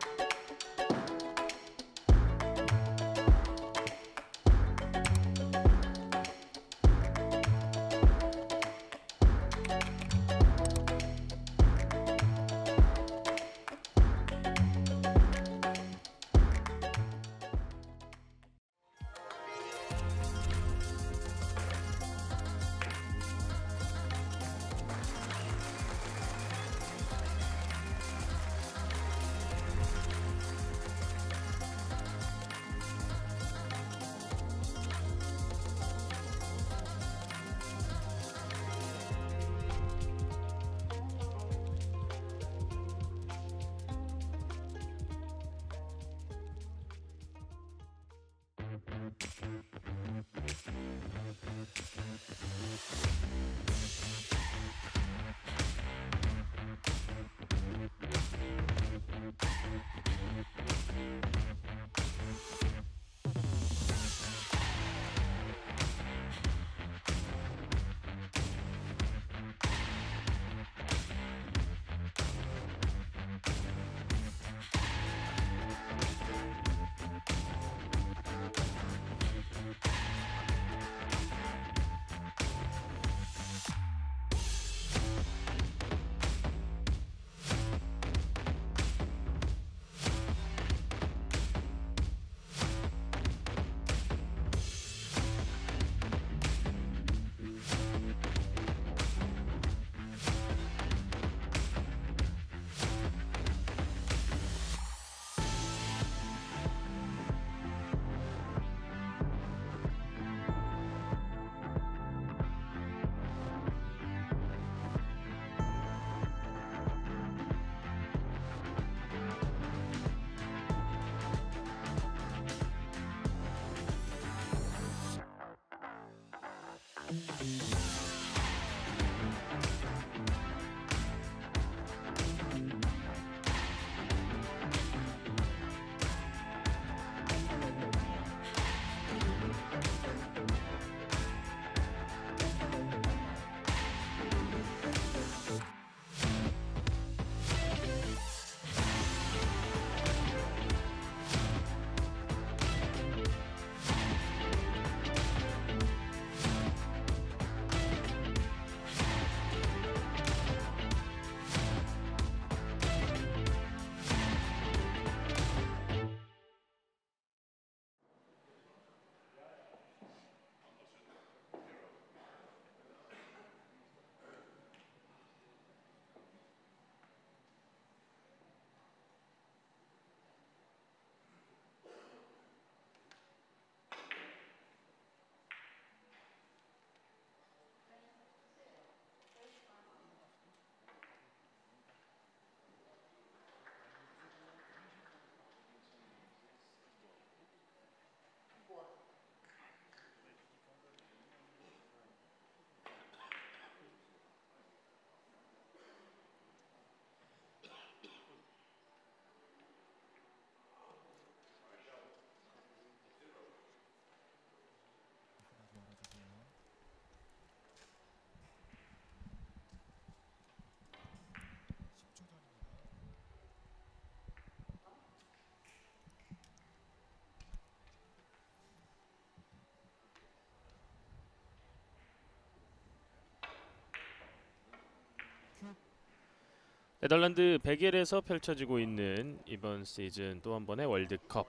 네덜란드 베겔에서 펼쳐지고 있는 이번 시즌 또 한 번의 월드컵.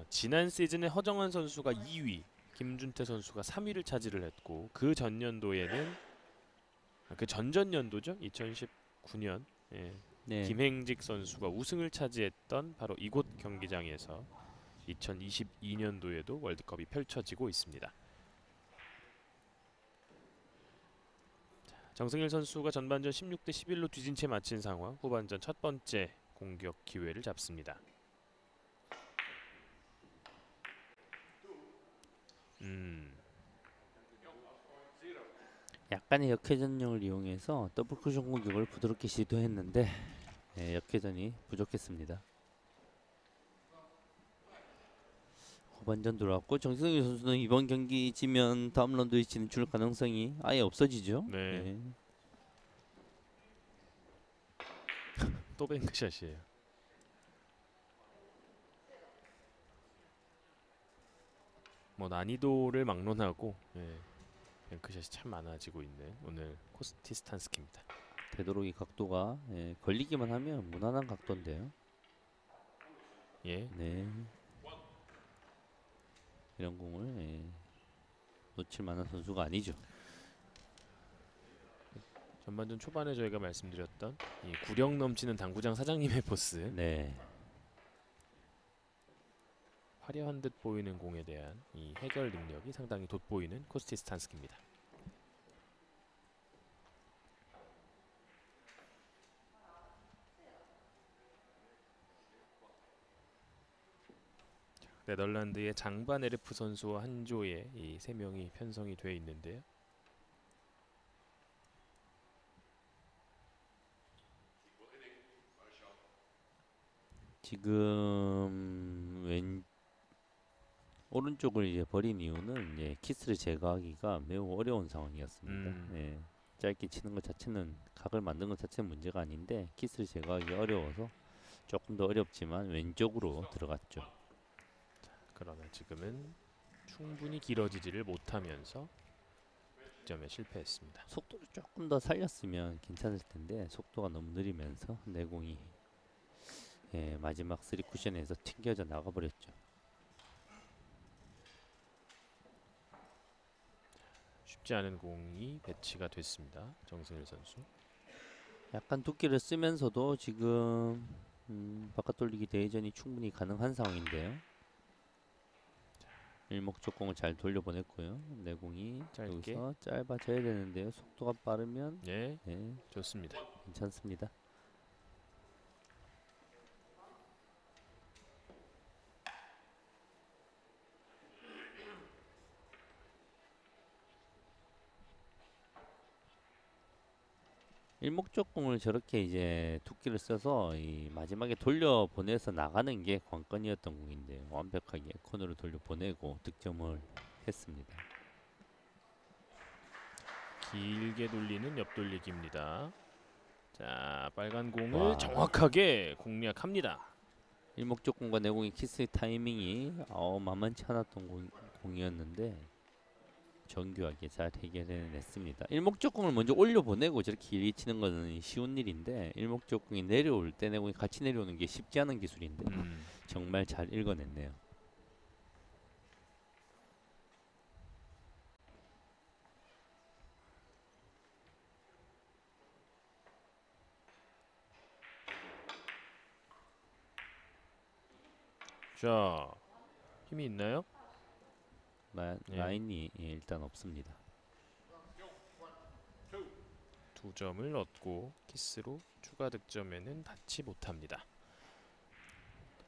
지난 시즌에 허정환 선수가 2위, 김준태 선수가 3위를 차지를 했고 그 전년도에는 그 전전년도죠. 2019년 네. 김행직 선수가 우승을 차지했던 바로 이곳 경기장에서 2022년도에도 월드컵이 펼쳐지고 있습니다. 정승일 선수가 전반전 16대 11로 뒤진 채 마친 상황. 후반전 첫 번째 공격 기회를 잡습니다. 약간의 역회전력을 이용해서 더블 쿠션 공격을 부드럽게 시도했는데 역회전이 부족했습니다. 후반전 들어왔고 정승일 선수는 이번 경기 지면 다음 라운드에 진출 가능성이 아예 없어지죠. 네. 또 뱅크샷이에요. 뭐 난이도를 막론하고 뱅크샷이 참 많아지고 있는 오늘 코스티스탄스키입니다. 되도록이 각도가 걸리기만 하면 무난한 각도인데요. 예. 네. 이런 공을 놓칠 만한 선수가 아니죠. 전반전 초반에 저희가 말씀드렸던 이 구력 넘치는 당구장 사장님의 포스, 네. 화려한 듯 보이는 공에 대한 이 해결 능력이 상당히 돋보이는 코스티스탄스키입니다. 네덜란드의 장반 에르프 선수와 한 조에 이 세 명이 편성이 되어 있는데요. 지금 오른쪽을 이제 버린 이유는 키스를 제거하기가 매우 어려운 상황이었습니다. 음. 짧게 치는 것 자체는 각을 만든 것 자체는 문제가 아닌데 키스를 제거하기 어려워서 조금 더 어렵지만 왼쪽으로 들어갔죠. 그러나 지금은 충분히 길어지지를 못하면서 득점에 실패했습니다. 속도를 조금 더 살렸으면 괜찮을 텐데 속도가 너무 느리면서 내공이 마지막 3쿠션에서 튕겨져 나가버렸죠. 쉽지 않은 공이 배치가 됐습니다. 정승일 선수. 약간 두께를 쓰면서도 지금 바깥 돌리기 대회전이 충분히 가능한 상황인데요. 일목적공을 잘 돌려보냈고요. 내공이 짧게. 여기서 짧아져야 되는데요. 속도가 빠르면 네, 좋습니다. 괜찮습니다. 일목적공을 저렇게 이제 두께를 써서 이 마지막에 돌려보내서 나가는 게 관건이었던 공인데 완벽하게 코너를 돌려보내고 득점을 했습니다. 길게 돌리는 옆돌리기입니다. 자, 빨간 공을 와. 정확하게 공략합니다. 일목적공과 내공의 키스의 타이밍이 만만치 않았던 공이었는데 정교하게 잘 해결해냈습니다. 일목적공을 먼저 올려보내고 저렇게 길게 치는 것은 쉬운 일인데 일목적공이 내려올 때 내공이 같이 내려오는 게 쉽지 않은 기술인데 정말 잘 읽어냈네요. 자, 힘이 있나요? 예. 라인이 일단 없습니다. 2점을 얻고 키스로 추가 득점에는 닿지 못합니다.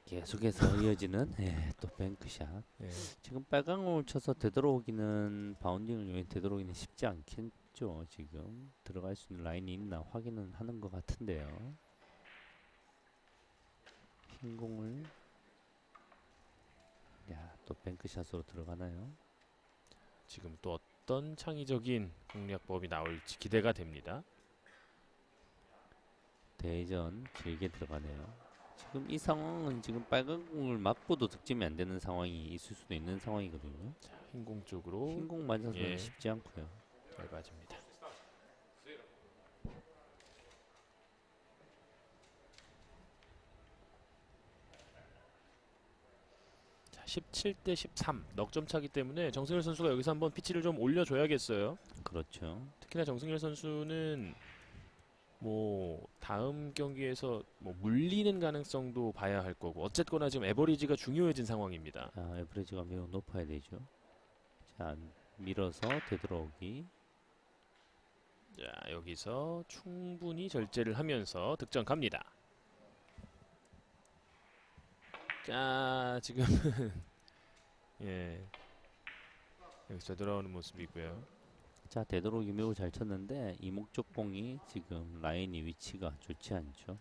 계속해서 이어지는 또 뱅크샷. 예. 지금 빨간 공을 쳐서 되돌아오기는 바운딩을 위해 되돌아오기는 쉽지 않겠죠. 지금 들어갈 수 있는 라인이 있나 확인은 하는 것 같은데요. 흰 공을 또 뱅크샷으로 들어가나요? 지금 또 어떤 창의적인 공략법이 나올지 기대가 됩니다. 대전 길게 들어가네요. 지금 이 상황은 지금 빨간 공을 맞고도 득점이 안 되는 상황이 있을 수도 있는 상황이거든요. 자, 흰 공 쪽으로 흰 공 맞아서는 예. 쉽지 않고요. 잘 맞습니다. 자, 17대 13 넉점 차기 때문에 정승일 선수가 여기서 한번 피치를 좀 올려줘야겠어요. 그렇죠. 특히나 정승일 선수는 뭐 다음 경기에서 뭐 물리는 가능성도 봐야 할 거고 어쨌거나 지금 에버리지가 중요해진 상황입니다. 에버리지가 매우 높아야 되죠. 자, 밀어서 되돌아오기. 자, 여기서 충분히 절제를 하면서 득점 갑니다. 자, 지금은 예, 여기서 돌아오는 모습이고요. 자, 되도록이 매우 잘 쳤는데 이목적공이 지금 라인이 위치가 좋지 않죠.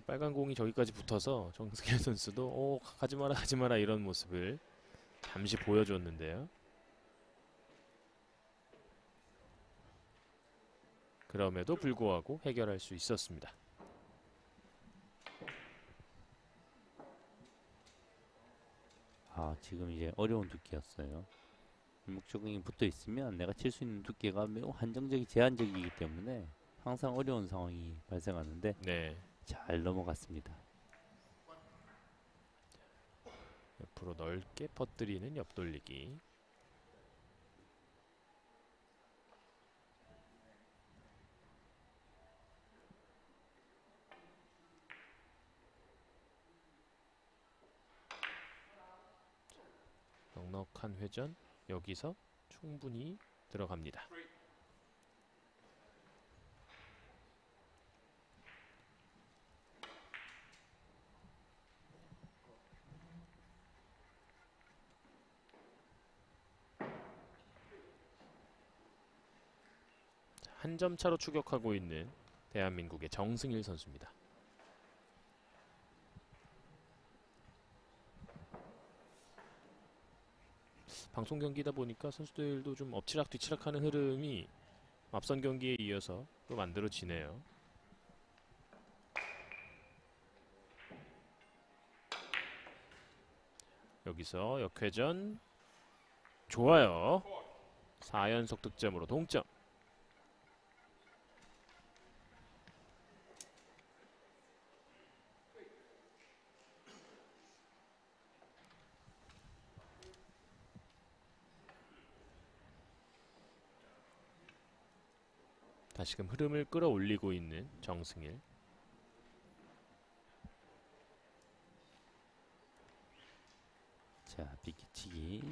빨간 공이 저기까지 붙어서 정승일 선수도 가지 마라 이런 모습을 잠시 보여줬는데요. 그럼에도 불구하고 해결할 수 있었습니다. 아, 지금 이제 어려운 두께였어요. 일목적응이 붙어 있으면 내가 칠 수 있는 두께가 매우 한정적이 제한적이기 때문에 항상 어려운 상황이 발생하는데 네. 잘 넘어갔습니다. 옆으로 넓게 퍼뜨리는 옆돌리기. 넉넉한 회전 여기서 충분히 들어갑니다. 한 점 차로 추격하고 있는 대한민국의 정승일 선수입니다. 방송 경기다 보니까 선수들도 좀 엎치락뒤치락하는 흐름이 앞선 경기에 이어서 또 만들어지네요. 여기서 역회전 좋아요. 4연속 득점으로 동점. 다시금 흐름을 끌어올리고 있는 정승일. 자, 비키치기.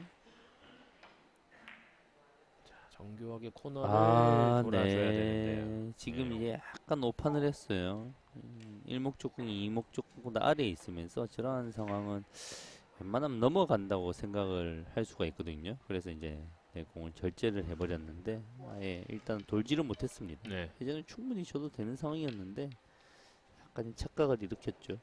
자, 정교하게 코너를 돌아줘야 되는데요. 지금 네. 이제 약간 오판을 했어요. 일목적궁이 이목적궁보다 아래에 있으면서 저러한 상황은 웬만하면 넘어간다고 생각을 할 수가 있거든요. 그래서 이제 내 공을 절제를 해버렸는데 아예 일단 돌지를 못했습니다. 네. 회전을 충분히 줘도 되는 상황이었는데 약간 착각을 일으켰죠.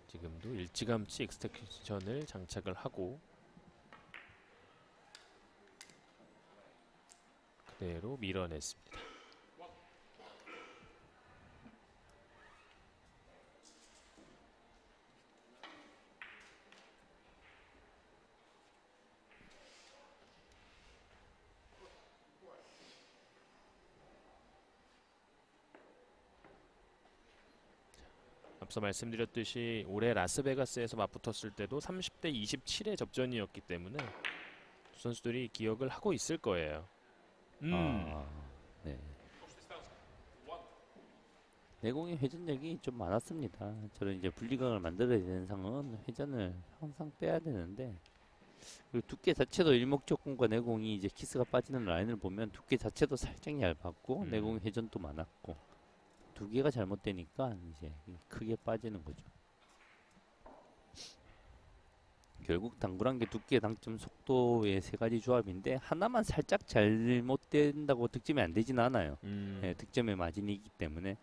지금도 일찌감치 익스텐션을 장착을 하고 그대로 밀어냈습니다. 앞서 말씀드렸듯이 올해 라스베가스에서 맞붙었을 때도 30대 27의 접전이었기 때문에 두 선수들이 기억을 하고 있을 거예요. 네. 내공의 회전력이 좀 많았습니다. 저는 이제 분리각을 만들어야 되는 상황은 회전을 항상 빼야 되는데 그리고 두께 자체도 일목적공과 내공이 이제 키스가 빠지는 라인을 보면 두께 자체도 살짝 얇았고 내공 회전도 많았고 두 개가 잘못되니까 이제 크게 빠지는 거죠. 결국 당구란 게 두께, 당점, 속도의 세 가지 조합인데 하나만 살짝 잘못된다고 득점이 안 되진 않아요. 네, 득점의 마진이기 때문에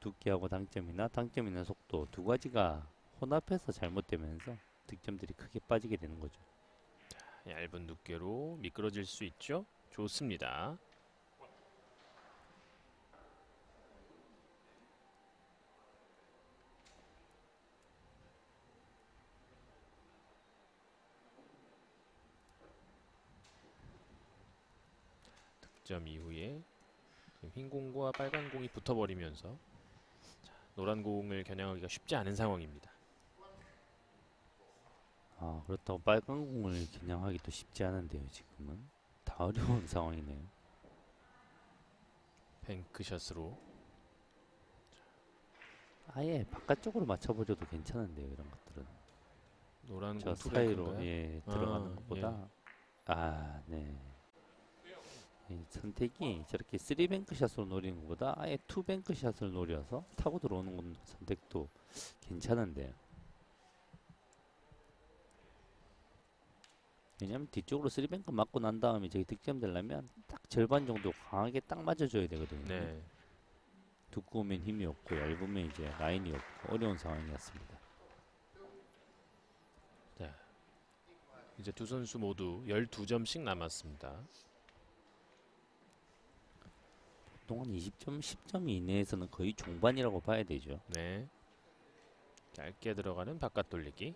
두께하고 당점이나 속도 두 가지가 혼합해서 잘못되면서 득점들이 크게 빠지게 되는 거죠. 얇은 두께로 미끄러질 수 있죠. 좋습니다. 득점 이후에 흰 공과 빨간 공이 붙어버리면서 자, 노란 공을 겨냥하기가 쉽지 않은 상황입니다. 아, 그렇다고 빨간 공을 겨냥하기도 쉽지 않은데요. 지금은 다 어려운 상황이네요. 뱅크샷으로 아예 바깥쪽으로 맞춰버려도 괜찮은데요. 이런 것들은 노란 저 공 사이로 투뱅크인가요? 들어가는 것보다 네. 선택이 저렇게 3뱅크샷으로 노리는 것보다 아예 2뱅크샷을 노려서 타고 들어오는 건 선택도 괜찮은데요. 왜냐면 뒤쪽으로 3뱅크 맞고 난 다음에 저기 득점 되려면 딱 절반 정도 강하게 딱 맞아줘야 되거든요. 네. 두꺼우면 힘이 없고 얇으면 이제 라인이 없고 어려운 상황이었습니다. 자, 이제 두 선수 모두 12점씩 남았습니다. 보통 한 20점, 10점 이내에서는 거의 중반이라고 봐야 되죠. 네. 짧게 들어가는 바깥 돌리기.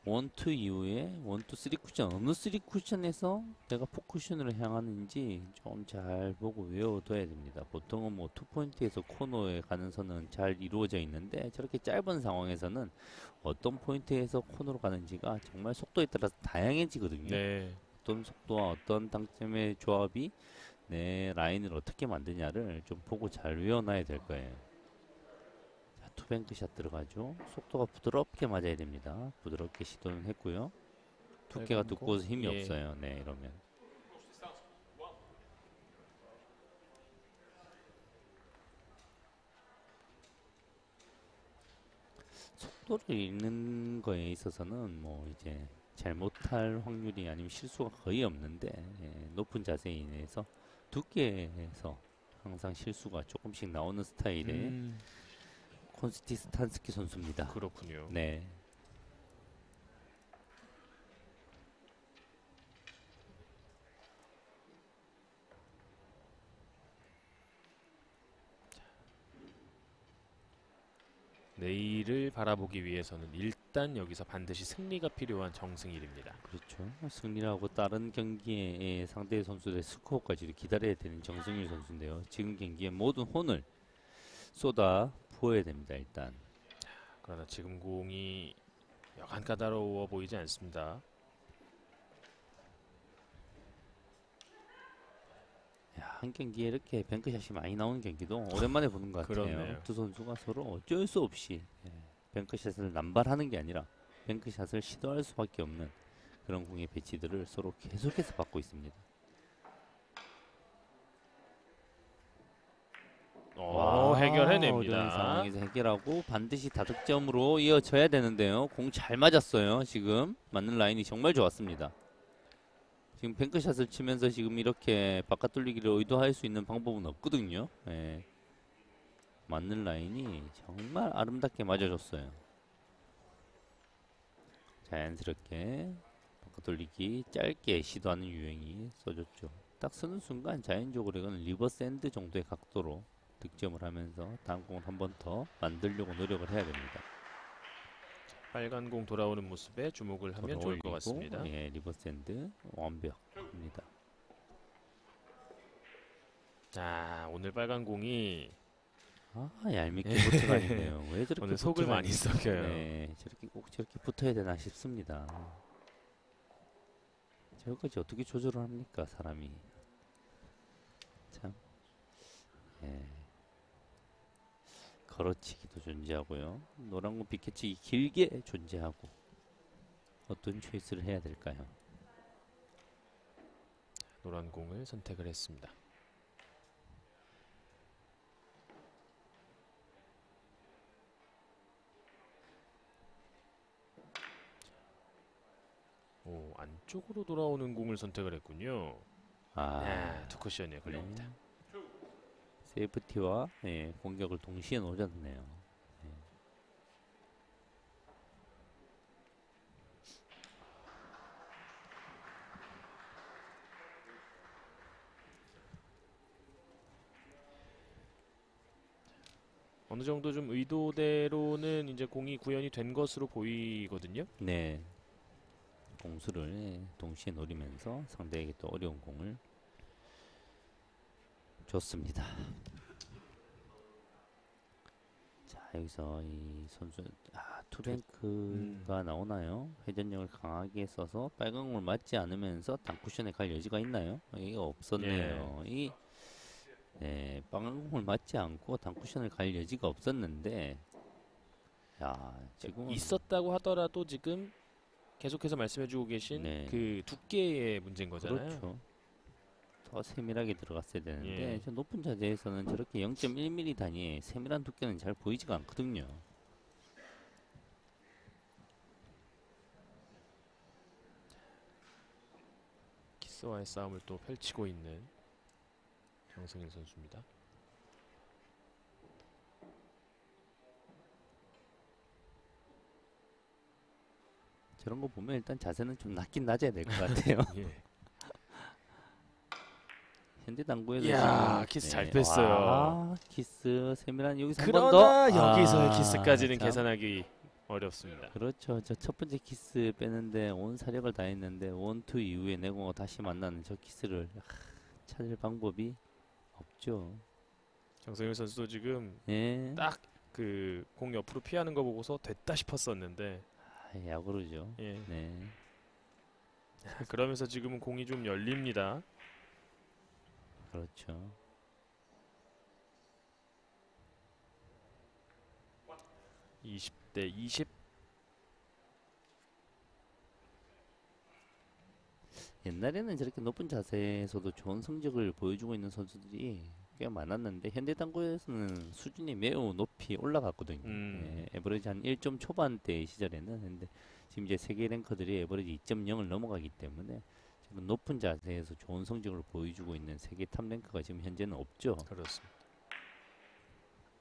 원투 이후에 원투 쓰리 쿠션 어느 쓰리 쿠션에서 내가 포쿠션으로 향하는지 좀 잘 보고 외워둬야 됩니다. 보통은 뭐 투 포인트에서 코너에 가는 선은 잘 이루어져 있는데 저렇게 짧은 상황에서는 어떤 포인트에서 코너로 가는지가 정말 속도에 따라서 다양해지거든요. 네. 어떤 속도와 어떤 당점의 조합이 내 라인을 어떻게 만드냐를 좀 보고 잘 외워놔야 될 거예요. 자, 투뱅크샷 들어가죠. 속도가 부드럽게 맞아야 됩니다. 부드럽게 시도는 했고요. 두께가 빨간 두꺼워서 공. 힘이 예. 없어요. 네, 이러면. 속도를 읽는 거에 있어서는 뭐 이제 잘못할 확률이 아니면 실수가 거의 없는데 높은 자세에 인해서 두께에서 항상 실수가 조금씩 나오는 스타일의 콘스티스탄스키 선수입니다. 그렇군요. 네. 내일을 바라보기 위해서는 일단 여기서 반드시 승리가 필요한 정승일입니다. 그렇죠. 승리하고 다른 경기에 상대 선수들의 스코어까지도 기다려야 되는 정승일 선수인데요. 지금 경기에 모든 혼을 쏟아 부어야 됩니다. 일단. 그러나 지금 공이 여간 까다로워 보이지 않습니다. 야, 한 경기에 이렇게 뱅크샷이 많이 나오는 경기도 오랜만에 보는 것 같아요. 그렇네요. 두 선수가 서로 어쩔 수 없이 뱅크샷을 남발하는 게 아니라 뱅크샷을 시도할 수밖에 없는 그런 공의 배치들을 서로 계속해서 받고 있습니다. 해결해냅니다. 어려운 상황에서 해결하고 반드시 다득점으로 이어져야 되는데요. 공 잘 맞았어요. 지금 맞는 라인이 정말 좋았습니다. 지금 뱅크샷을 치면서 지금 이렇게 바깥 돌리기를 의도할 수 있는 방법은 없거든요. 예. 맞는 라인이 정말 아름답게 맞아줬어요. 자연스럽게 바깥 돌리기 짧게 시도하는 유행이 써줬죠. 딱 쓰는 순간 자연적으로 이건 리버스 핸드 정도의 각도로 득점을 하면서 다음 공을 한 번 더 만들려고 노력을 해야 됩니다. 빨간 공 돌아오는 모습에 주목을 하면 좋을 것 올리고, 같습니다. 예, 리버스 핸드 완벽합니다. 자, 오늘 빨간 공이 아, 얄밉게 붙어다니네요. 왜 저렇게 오늘 속을 많이 썩여요. 네, 저렇게 꼭 저렇게 붙어야 되나 싶습니다. 저것까지 어떻게 조절을 합니까, 사람이? 참. 예. 걸어치기도 존재하고요. 노란 공 비켜치기 길게 존재하고 어떤 초이스를 해야 될까요? 노란 공을 선택을 했습니다. 오, 안쪽으로 돌아오는 공을 선택을 했군요. 네, 투 쿠션에 걸립니다. 세이프티와 공격을 동시에 노렸네요. 어느 정도 좀 의도대로는 이제 공이 구현이 된 것으로 보이거든요. 네. 공수를 동시에 노리면서 상대에게 또 어려운 공을 줬습니다. 자, 여기서 이 선수 투뱅크가 나오나요? 회전력을 강하게 써서 빨간 공을 맞지 않으면서 단쿠션에 갈 여지가 있나요? 이게 없었네요. 이 빨간 공을 맞지 않고 단쿠션을 갈 여지가 없었는데, 야, 지금 있었다고 하더라도 지금 계속해서 말씀해주고 계신 네. 그 두께의 문제인 거잖아요. 그렇죠. 더 세밀하게 들어갔어야 되는데 예. 저 높은 자재에서는 저렇게 0.1mm 단위의 세밀한 두께는 잘 보이지가 않거든요. 키스와의 싸움을 또 펼치고 있는 정승일 선수입니다. 저런 거 보면 일단 자세는 좀 낮긴 낮아야 될 것 같아요. 예. 현대당구에서 이야, 지금 키스 잘 뺐어요. 와, 키스 세밀한 여기서 한 번 더. 그러나 여기서의 키스까지는 참. 계산하기 어렵습니다. 그렇죠. 저 첫 번째 키스 빼는데 온 사력을 다했는데 원투 이후에 내공과 다시 만나는 저 키스를 찾을 방법이 없죠. 정성일 선수도 지금 예. 딱 그 공 옆으로 피하는 거 보고서 됐다 싶었었는데 야구르죠. 예. 네. 그러면서 지금은 공이 좀 열립니다. 그렇죠. 20대 20. 옛날에는 저렇게 높은 자세에서도 좋은 성적을 보여주고 있는 선수들이 꽤 많았는데 현대 당구에서는 수준이 매우 높이 올라갔거든요. 예, 에버리지 한 1점 초반대 시절에는. 근데 지금 이제 세계 랭커들이 에버리지 2.0을 넘어가기 때문에 지금 높은 자세에서 좋은 성적을 보여주고 있는 세계 탑 랭커가 지금 현재는 없죠. 그렇습니다.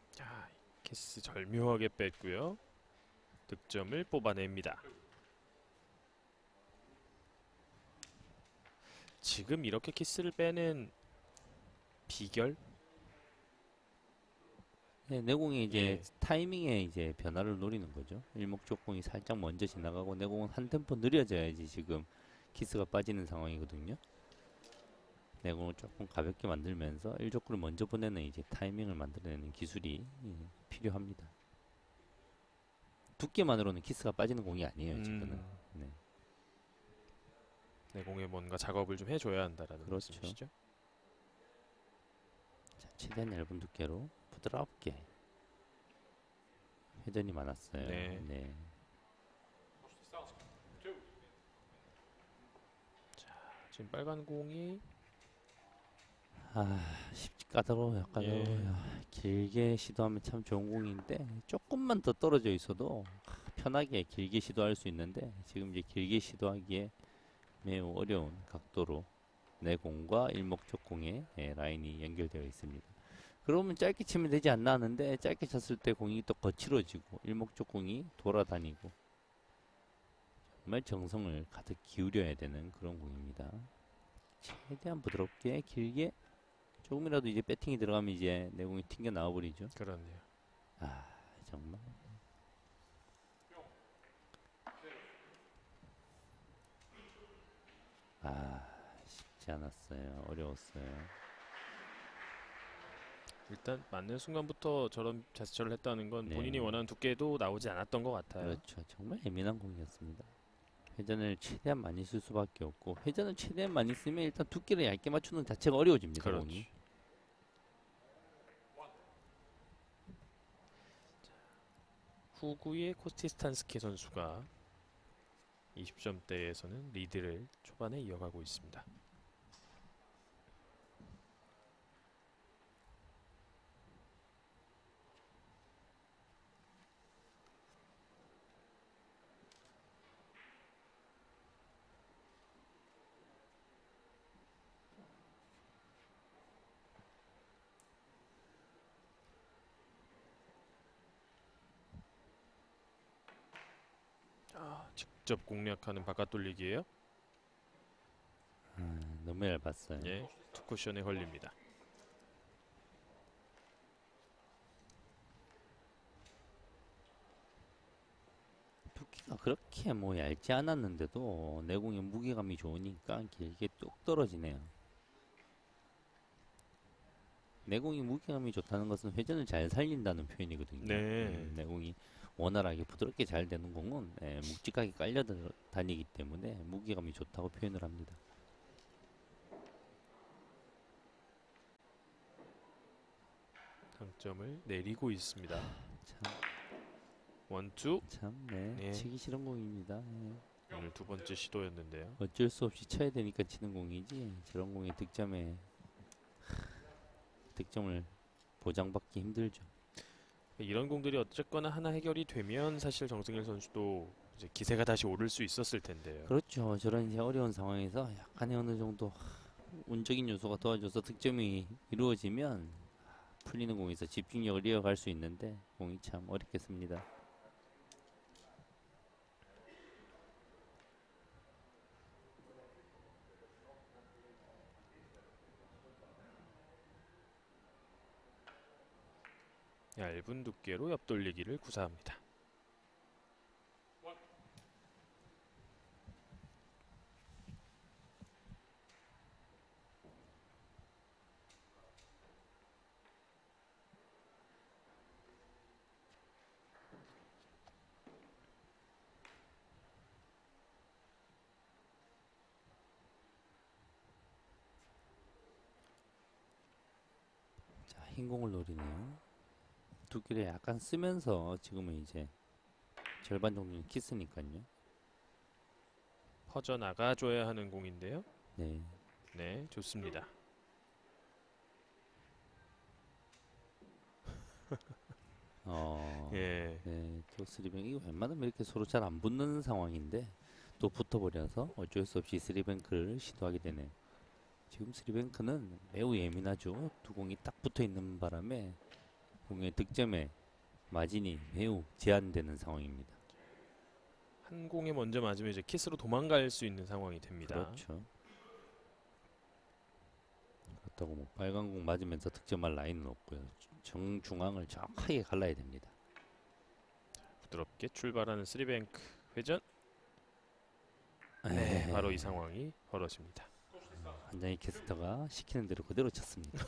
자, 키스 절묘하게 뺐고요. 득점을 뽑아냅니다. 지금 이렇게 키스를 빼는 비결? 네, 내공이 이제 예. 타이밍에 이제 변화를 노리는 거죠. 일목적공이 살짝 먼저 지나가고 내공은 한 템포 느려져야지 지금 키스가 빠지는 상황이거든요. 내공을 조금 가볍게 만들면서 일족구를 먼저 보내는 이제 타이밍을 만들어내는 기술이 필요합니다. 두께만으로는 키스가 빠지는 공이 아니에요, 지금은. 네. 내공에 뭔가 작업을 좀 해줘야 한다라는 그렇죠. 말씀이시죠? 자, 최대한 얇은 두께로 부드럽게 회전이 많았어요. 네. 지금 빨간 공이 쉽지 까다로워 약간 예. 길게 시도하면 참 좋은 공인데 조금만 더 떨어져 있어도 편하게 길게 시도할 수 있는데 지금 이제 길게 시도하기에 매우 어려운 각도로 내 공과 일목적 공의 라인이 연결되어 있습니다. 그러면 짧게 치면 되지 않나 하는데 짧게 쳤을 때 공이 또 거칠어지고 일목적 공이 돌아다니고 정말 정성을 가득 기울여야 되는 그런 공입니다. 최대한 부드럽게 길게 조금이라도 이제 배팅이 들어가면 이제 내공이 튕겨 나와 버리죠. 그렇네요. 정말 쉽지 않았어요. 어려웠어요. 일단 맞는 순간부터 저런 제스처를 했다는 건 네. 본인이 원하는 두께도 나오지 않았던 것 같아요. 그렇죠. 정말 예민한 공이었습니다. 회전을 최대한 많이 쓸 수밖에 없고 회전을 최대한 많이 쓰면 일단 두께를 얇게 맞추는 자체가 어려워집니다. 그렇죠. 공이. 후구의 코스티스탄스키 선수가 20점대에서는 리드를 초반에 이어가고 있습니다. 직접 공략하는 바깥 돌리기예요. 너무 얇았어요. 예, 투쿠션에 걸립니다. 두께가 그렇게 뭐 얇지 않았는데도 내공의 무게감이 좋으니까 길게 뚝 떨어지네요. 내공이 무게감이 좋다는 것은 회전을 잘 살린다는 표현이거든요. 네. 내공이 원활하게 부드럽게 잘 되는 공은 묵직하게 깔려 다니기 때문에 무게감이 좋다고 표현을 합니다. 당점을 내리고 있습니다. 참, 원투. 네. 치기 싫은 공입니다. 오늘 두 번째 시도였는데요. 어쩔 수 없이 쳐야 되니까 치는 공이지 저런 공의 득점을 보장받기 힘들죠. 이런 공들이 어쨌거나 하나 해결이 되면 사실 정승일 선수도 이제 기세가 다시 오를 수 있었을 텐데요. 그렇죠. 저런 이제 어려운 상황에서 약간의 어느 정도 운적인 요소가 도와줘서 득점이 이루어지면 풀리는 공에서 집중력을 이어갈 수 있는데 공이 참 어렵겠습니다. 얇은 두께로 옆돌리기를 구사합니다. 자, 흰 공을 노리네요. 두께를 약간 쓰면서 지금은 이제 절반 정도는 키스니까요. 퍼져나가줘야 하는 공인데요. 네. 네, 좋습니다. 예, 네, 또 쓰리뱅 이거 웬만하면 이렇게 서로 잘 안 붙는 상황인데 또 붙어버려서 어쩔 수 없이 쓰리뱅크를 시도하게 되네요. 지금 쓰리뱅크는 매우 예민하죠. 두 공이 딱 붙어 있는 바람에 공의 득점에 마진이 매우 제한되는 상황입니다. 한 공에 먼저 맞으면 이제 키스로 도망갈 수 있는 상황이 됩니다. 그렇죠. 그렇다고 뭐 빨간 공 맞으면서 득점할 라인은 없고요. 정중앙을 정확하게 갈라야 됩니다. 부드럽게 출발하는 쓰리뱅크 회전. 네, 바로 이 상황이 벌어집니다. 한장희 캐스터가 시키는 대로 그대로 쳤습니다.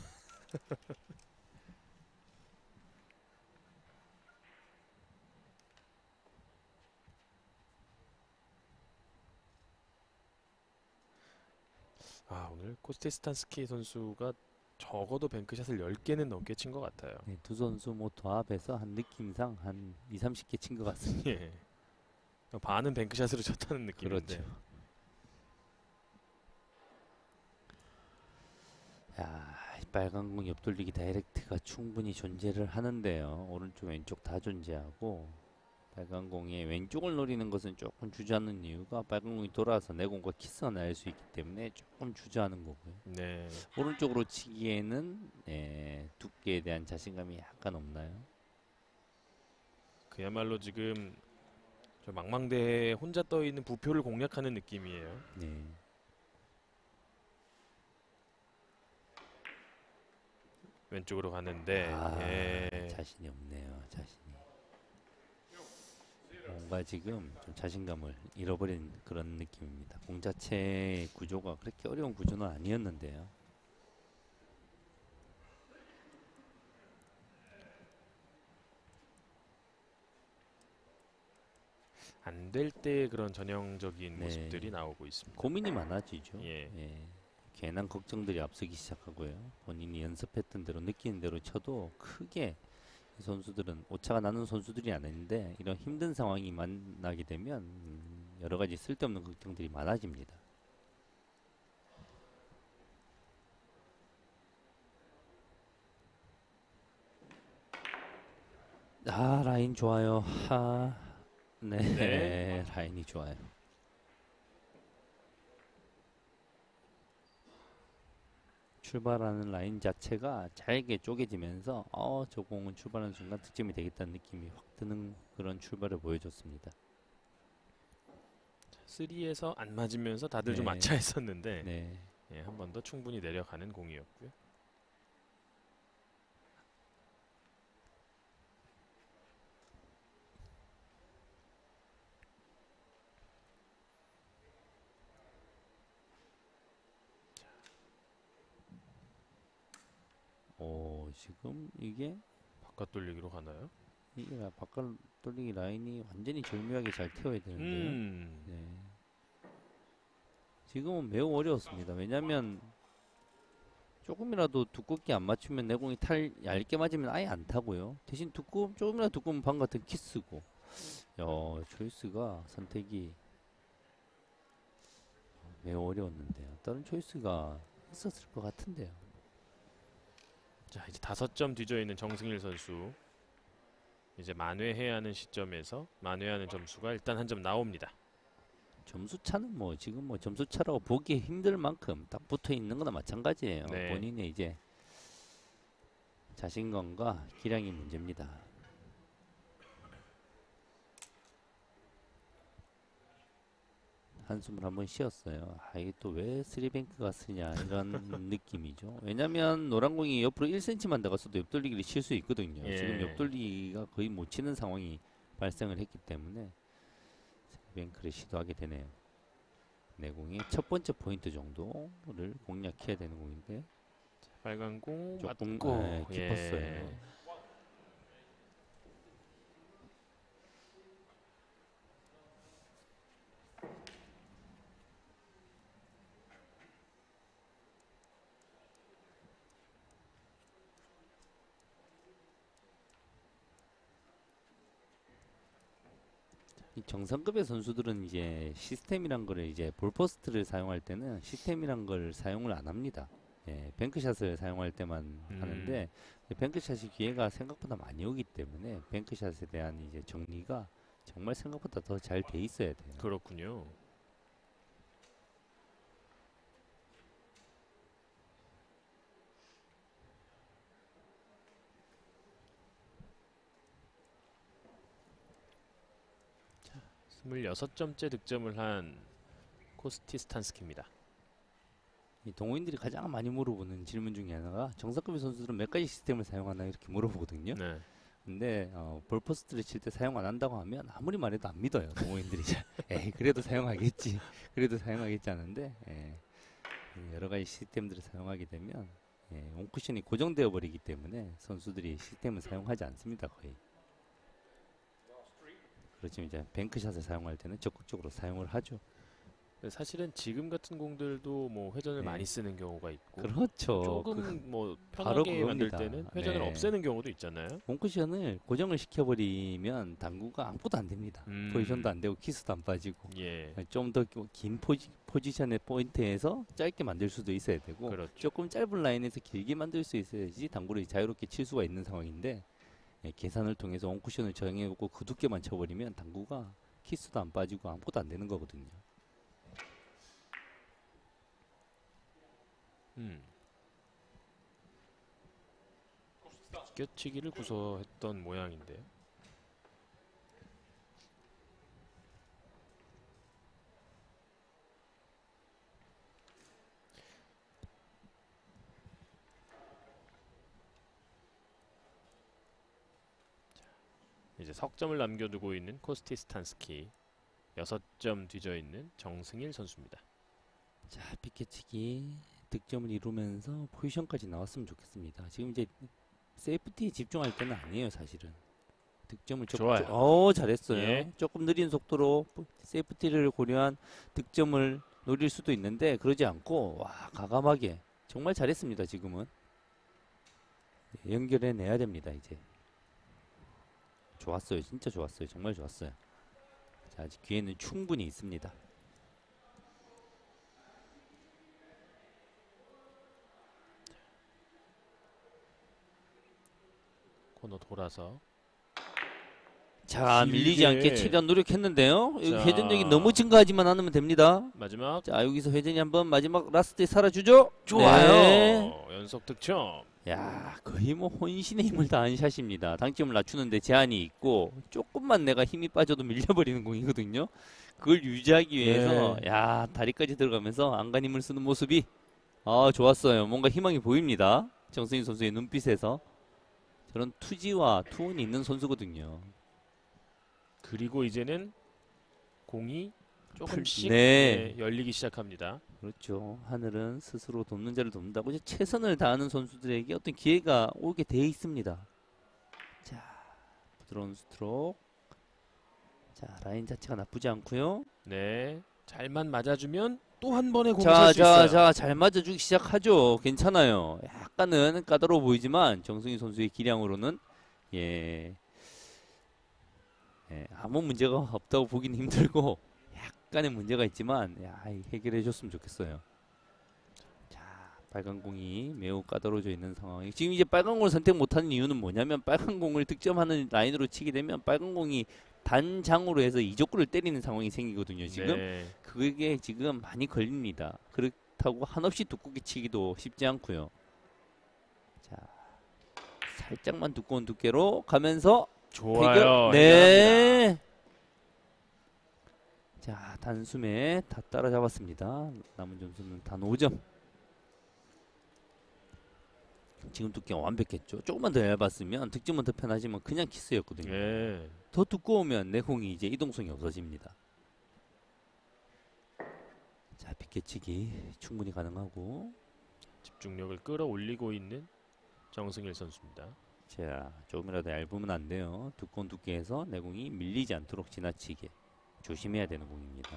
아, 오늘 코스테스탄스키 선수가 적어도 뱅크샷을 10개는 넘게 친 것 같아요. 네, 두 선수 뭐 조합해서 한 느낌상 한 2, 30개 친 것 같습니다. 예. 반은 뱅크샷으로 쳤다는 느낌인데. 그렇죠. 야, 이 빨간 공 옆돌리기 다이렉트가 충분히 존재를 하는데요. 오른쪽 왼쪽 다 존재하고 빨간 공의 왼쪽을 노리는 것은 조금 주저하는 이유가 빨간 공이 돌아서 내 공과 키스가 날 수 있기 때문에 조금 주저하는 거고요. 네. 오른쪽으로 치기에는 두께에 대한 자신감이 약간 없나요? 그야말로 지금 저 망망대해에 혼자 떠 있는 부표를 공략하는 느낌이에요. 네. 왼쪽으로 가는데 예. 자신이 없네요. 자신이. 뭔가 지금 좀 자신감을 잃어버린 그런 느낌입니다. 공 자체의 구조가 그렇게 어려운 구조는 아니었는데요. 안 될 때 그런 전형적인 네. 모습들이 나오고 있습니다. 고민이 많아지죠. 예. 괜한 걱정들이 앞서기 시작하고요. 본인이 연습했던 대로 느끼는 대로 쳐도 크게 이 선수들은 오차가 나는 선수들이 아닌데 이런 힘든 상황이 만나게 되면 여러 가지 쓸데없는 걱정들이 많아집니다. 아, 라인 좋아요. 네, 네. 라인이 좋아요. 출발하는 라인 자체가 잘게 쪼개지면서 저 공은 출발하는 순간 득점이 되겠다는 느낌이 확 드는 그런 출발을 보여줬습니다. 3에서 안 맞으면서 다들 좀 네. 아차했었는데 네. 예, 한 번 더 충분히 내려가는 공이었고요. 지금 이게 바깥 돌리기로 가나요? 바깥 돌리기 라인이 완전히 절묘하게 잘 태워야 되는데요. 네. 지금은 매우 어려웠습니다. 왜냐하면 조금이라도 두껍게 안 맞추면 내공이 얇게 맞으면 아예 안 타고요. 대신 조금이라도 두꺼우면 방 같은 키스고. 초이스가 선택이 매우 어려웠는데요. 다른 초이스가 있었을 것 같은데요. 자, 이제 5점 뒤져 있는 정승일 선수. 이제 만회해야 하는 시점에서 만회하는 점수가 일단 한 점 나옵니다. 점수 차는 뭐 지금 뭐 점수 차라고 보기 힘들 만큼 딱 붙어 있는 거나 마찬가지예요. 네. 본인의 이제 자신감과 기량이 문제입니다. 한숨을 한번 쉬었어요. 아, 이게 또 왜 쓰리뱅크가 쓰냐 이런 느낌이죠. 왜냐면 노란 공이 옆으로 1cm만 나갔어도 옆돌리기를 칠 수 있거든요. 예. 지금 옆돌리기가 거의 못 치는 상황이 발생을 했기 때문에 쓰리뱅크를 시도하게 되네요. 내 공의 첫 번째 포인트 정도를 공략해야 되는 공인데 빨간 공 조금 맞고 깊었어요. 예. 이 정상급의 선수들은 이제 시스템이란 거를 이제 볼포스트를 사용할 때는 시스템이란 걸 사용을 안 합니다. 예, 뱅크샷을 사용할 때만 하는데 뱅크샷이 기회가 생각보다 많이 오기 때문에 뱅크샷에 대한 이제 정리가 정말 생각보다 더 잘 돼 있어야 돼요. 그렇군요. 자, 26점째 득점을 한 코스티스탄스키입니다. 이 동호인들이 가장 많이 물어보는 질문 중에 하나가 정상급의 선수들은 몇 가지 시스템을 사용하나 이렇게 물어보거든요. 네. 근데 볼포스트를 칠 때 사용 안 한다고 하면 아무리 말해도 안 믿어요. 동호인들이 에이 그래도 사용하겠지. 그래도 사용하겠지 하는데 여러 가지 시스템들을 사용하게 되면 온쿠션이 고정되어 버리기 때문에 선수들이 시스템을 사용하지 않습니다. 거의. 그렇지만 이제 뱅크샷을 사용할 때는 적극적으로 사용을 하죠. 사실은 지금 같은 공들도 뭐 회전을 네. 많이 쓰는 경우가 있고 그렇죠. 조금 뭐 바로 편하게 만들 그겁니다. 때는 회전을 네. 없애는 경우도 있잖아요. 온쿠션을 고정을 시켜버리면 당구가 아무것도 안 됩니다. 포지션도 안 되고 키스도 안 빠지고 예. 좀 더 긴 포지션의 포인트에서 짧게 만들 수도 있어야 되고 그렇죠. 조금 짧은 라인에서 길게 만들 수 있어야지 당구를 자유롭게 칠 수가 있는 상황인데 계산을 통해서 온쿠션을 정해놓고 그 두께만 쳐버리면 당구가 키스도 안 빠지고 아무것도 안 되는 거거든요. 비껴치기를 구사했던 모양인데요. 이제 석점을 남겨두고 있는 코스티스탄스키 6점 뒤져 있는 정승일 선수입니다. 자, 비껴치기 득점을 이루면서 포지션까지 나왔으면 좋겠습니다. 지금 이제 세이프티에 집중할 때는 아니에요, 사실은. 득점을 좋아요. 잘했어요. 예. 조금 느린 속도로 세이프티를 고려한 득점을 노릴 수도 있는데 그러지 않고 와, 과감하게 정말 잘했습니다. 지금은 연결해 내야 됩니다. 이제 좋았어요. 진짜 좋았어요. 정말 좋았어요. 자, 아직 기회는 충분히 있습니다. 코너 돌아서 자, 밀리지 길게. 않게 최대한 노력했는데요. 여기 자. 회전력이 너무 증가하지만 않으면 됩니다. 마지막 자, 여기서 회전이 한번 마지막 라스트에 살아주죠. 좋아요. 네. 연속 득점. 야, 거의 뭐 혼신의 힘을 다한 샷입니다. 당점을 낮추는데 제한이 있고 조금만 내가 힘이 빠져도 밀려버리는 공이거든요. 그걸 유지하기 위해서 야, 다리까지 들어가면서 안간힘을 쓰는 모습이 좋았어요. 뭔가 희망이 보입니다. 정승희 선수의 눈빛에서. 저런 투지와 투혼이 있는 선수거든요. 그리고 이제는 공이 조금씩 네. 열리기 시작합니다. 그렇죠. 하늘은 스스로 돕는 자를 돕는다고 이제 최선을 다하는 선수들에게 어떤 기회가 오게 돼 있습니다. 자, 부드러운 스트로크. 자, 라인 자체가 나쁘지 않고요. 네, 잘만 맞아주면 또 한 번의 공을 찰 수 있어요. 자, 잘 맞아주기 시작하죠. 괜찮아요. 약간은 까다로워 보이지만 정승희 선수의 기량으로는 아무 문제가 없다고 보기는 힘들고 약간의 문제가 있지만 해결해 줬으면 좋겠어요. 자, 빨간 공이 매우 까다로워져 있는 상황이 지금 이제 빨간 공을 선택 못하는 이유는 뭐냐면 빨간 공을 득점하는 라인으로 치게 되면 빨간 공이 단장으로 해서 이적구를 때리는 상황이 생기거든요. 지금 네. 그게 지금 많이 걸립니다. 그렇다고 한없이 두껍게 치기도 쉽지 않고요. 자, 살짝만 두꺼운 두께로 가면서 좋아요. 네. 자, 단숨에 다 따라잡았습니다. 남은 점수는 단 5점. 지금 두께가 완벽했죠. 조금만 더 얇았으면 득점은 더 편하지만 그냥 키스였거든요. 예. 더 두꺼우면 내공이 이제 이동성이 없어집니다. 자, 비껴치기 충분히 가능하고. 집중력을 끌어올리고 있는 정승일 선수입니다. 자, 조금이라도 얇으면 안 돼요. 두꺼운 두께에서 내공이 밀리지 않도록 지나치게 조심해야 되는 공입니다.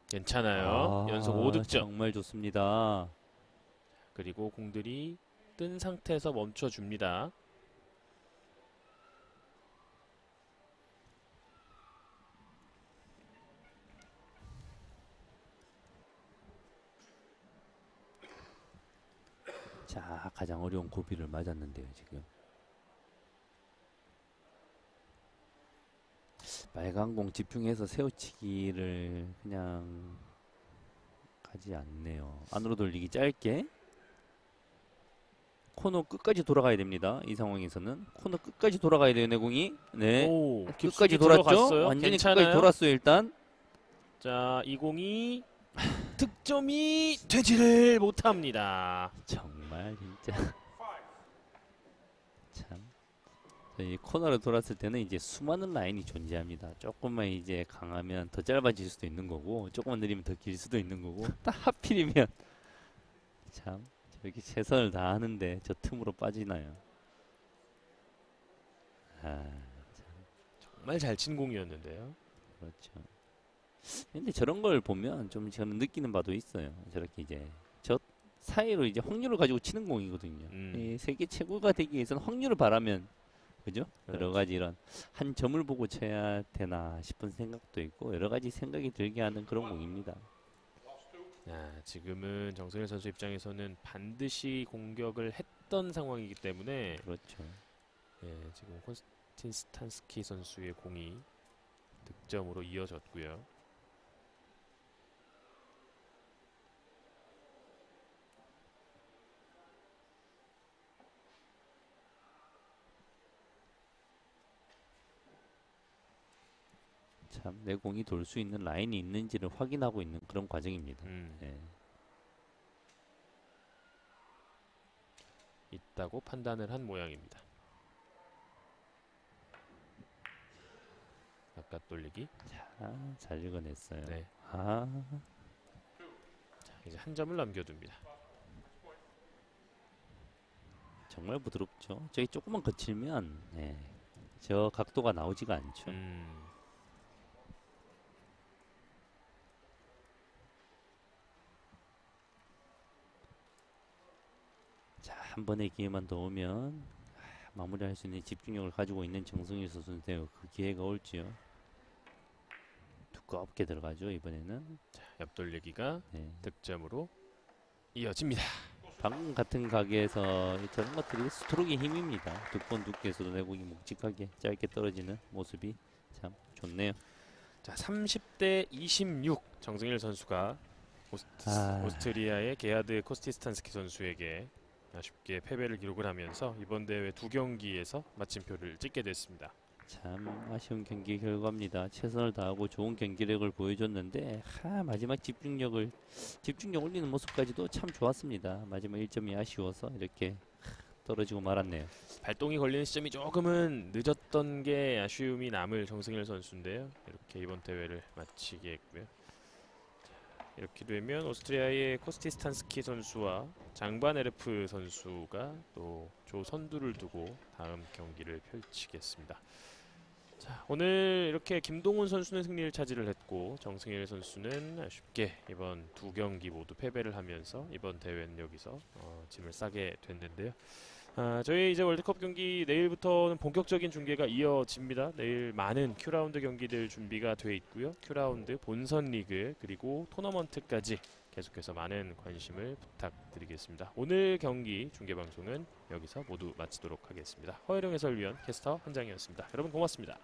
괜찮아요. 연속 5득점. 정말 좋습니다. 그리고 공들이 뜬 상태에서 멈춰줍니다. 자, 가장 어려운 고비를 맞았는데요, 지금. 빨간 공 집중해서 세우치기를 그냥 가지 않네요. 안으로 돌리기 짧게. 코너 끝까지 돌아가야 됩니다. 이 상황에서는 코너 끝까지 돌아가야 돼요, 내공이. 네, 오, 끝까지 깊숙이 돌았죠. 들어갔어요. 완전히 괜찮아요. 끝까지 돌았어요, 일단. 자, 이 공이 득점이 되지를 못합니다. 정말 진짜 참. 이 코너를 돌았을 때는 이제 수많은 라인이 존재합니다. 조금만 이제 강하면 더 짧아질 수도 있는 거고, 조금만 느리면 더 길 수도 있는 거고, 딱 하필이면 참 저렇게 최선을 다하는데 저 틈으로 빠지나요? 아, 정말 잘 친 공이었는데요. 그렇죠. 근데 저런 걸 보면 좀 저는 느끼는 바도 있어요. 저렇게 이제 저 사이로 이제 확률을 가지고 치는 공이거든요. 이 세계 최고가 되기 위해서는 확률을 바라면, 그죠? 여러 가지 이런 한 점을 보고 쳐야 되나 싶은 생각도 있고 여러 가지 생각이 들게 하는 그런 공입니다. 지금은 정승일 선수 입장에서는 반드시 공격을 했던 상황이기 때문에 그렇죠. 예, 지금 콘스탄틴 스탄스키 선수의 공이 득점으로 이어졌고요. 참 내 공이 돌 수 있는 라인이 있는지를 확인하고 있는 그런 과정입니다. 네. 있다고 판단을 한 모양입니다. 바깥 돌리기. 자, 잘 읽어냈어요. 네. 아, 자, 이제 한 점을 남겨둡니다. 정말 부드럽죠. 저기 조금만 거칠면 네, 저 각도가 나오지가 않죠. 자, 한 번의 기회만 더 오면 마무리할 수 있는 집중력을 가지고 있는 정승일 선수인데요. 그 기회가 올지요. 두껍게 들어가죠, 이번에는. 자, 옆돌리기가 네. 득점으로 이어집니다. 방금 같은 가게에서 저런 것들이 스트로크의 힘입니다. 두꺼운 두께에서도 내공이 묵직하게 짧게 떨어지는 모습이 참 좋네요. 자, 30대 26 정승일 선수가 오스트리아의 게하드 코스티스탄스키 선수에게 아쉽게 패배를 기록을 하면서 이번 대회 2경기에서 마침표를 찍게 됐습니다. 참 아쉬운 경기 결과입니다. 최선을 다하고 좋은 경기력을 보여줬는데 마지막 집중력 올리는 모습까지도 참 좋았습니다. 마지막 1점이 아쉬워서 이렇게 떨어지고 말았네요. 발동이 걸리는 시점이 조금은 늦었던 게 아쉬움이 남을 정승일 선수인데요. 이렇게 이번 대회를 마치게 했고요. 이렇게 되면 오스트리아의 코스티스탄스키 선수와 장바네르프 선수가 또 조선두를 두고 다음 경기를 펼치겠습니다. 자, 오늘 이렇게 김동훈 선수는 승리를 차지를 했고 정승일 선수는 아쉽게 이번 2경기 모두 패배를 하면서 이번 대회는 여기서 짐을 싸게 됐는데요. 저희 이제 월드컵 경기 내일부터는 본격적인 중계가 이어집니다. 내일 많은 Q라운드 경기들 준비가 돼 있고요. Q라운드 본선 리그 그리고 토너먼트까지 계속해서 많은 관심을 부탁드리겠습니다. 오늘 경기 중계 방송은 여기서 모두 마치도록 하겠습니다. 허혜령 해설위원, 캐스터 한장이었습니다. 여러분 고맙습니다.